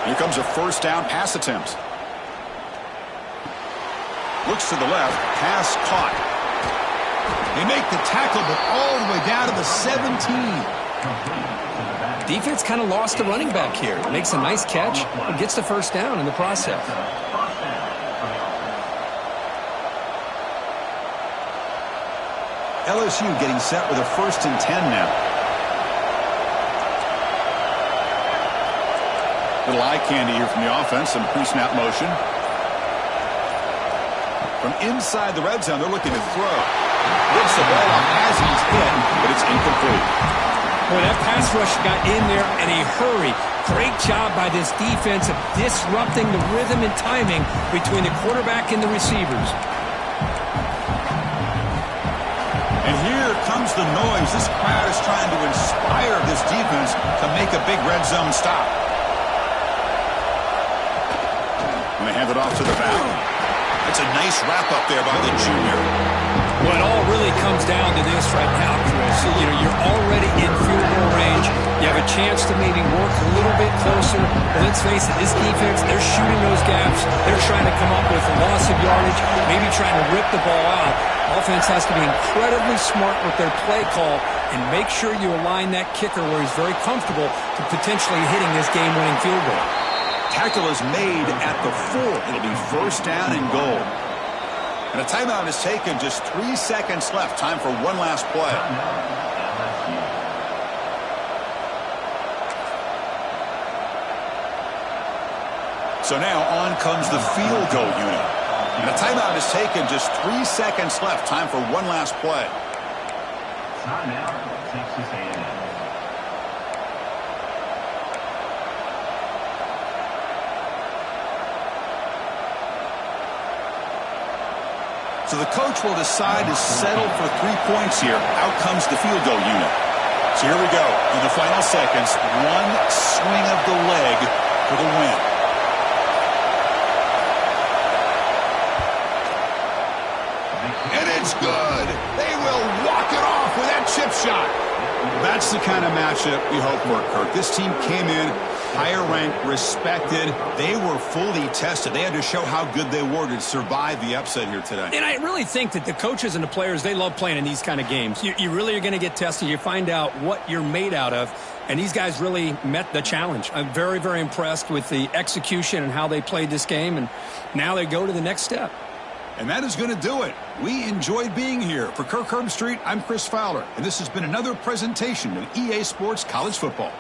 Here comes a first down pass attempt. Looks to the left, pass caught. They make the tackle, but all the way down to the 17. Defense kind of lost the running back here. Makes a nice catch and gets the first down in the process. LSU getting set with a 1st and 10 now. Little eye candy here from the offense. Some pre-snap motion. From inside the red zone, they're looking to throw. Gets the ball off as he's hit, but it's incomplete. Boy, that pass rush got in there in a hurry. Great job by this defense of disrupting the rhythm and timing between the quarterback and the receivers. And here comes the noise. This crowd is trying to inspire this defense to make a big red zone stop. And they hand it off to the back. That's a nice wrap up there by the junior. Well, it all really comes down to this right now, Chris. You know, you're already in field goal range. You have a chance to maybe work a little bit closer. But let's face it, this defense, they're shooting those gaps. They're trying to come up with a loss of yardage, maybe trying to rip the ball out. Offense has to be incredibly smart with their play call and make sure you align that kicker where he's very comfortable to potentially hitting this game-winning field goal. Tackle is made at the 4. It'll be first down and goal. And a timeout is taken. Just 3 seconds left. Time for one last play. So now on comes the field goal unit. And a timeout is taken. Just 3 seconds left. Time for one last play. Timeout, Texas A&M. So the coach will decide to settle for 3 points here. Out comes the field goal unit. So here we go. In the final seconds, one swing of the leg for the win. And it's good. They will walk it off with that chip shot. That's the kind of matchup we hope for, Kirk. This team came in higher ranked, respected. They were fully tested. They had to show how good they were to survive the upset here today. And I really think that the coaches and the players, they love playing in these kind of games. You really are going to get tested. You find out what you're made out of. And these guys really met the challenge. I'm very, very impressed with the execution and how they played this game. And now they go to the next step. And that is going to do it. We enjoyed being here. For Kirk Herbstreit, I'm Chris Fowler. And this has been another presentation of EA Sports College Football.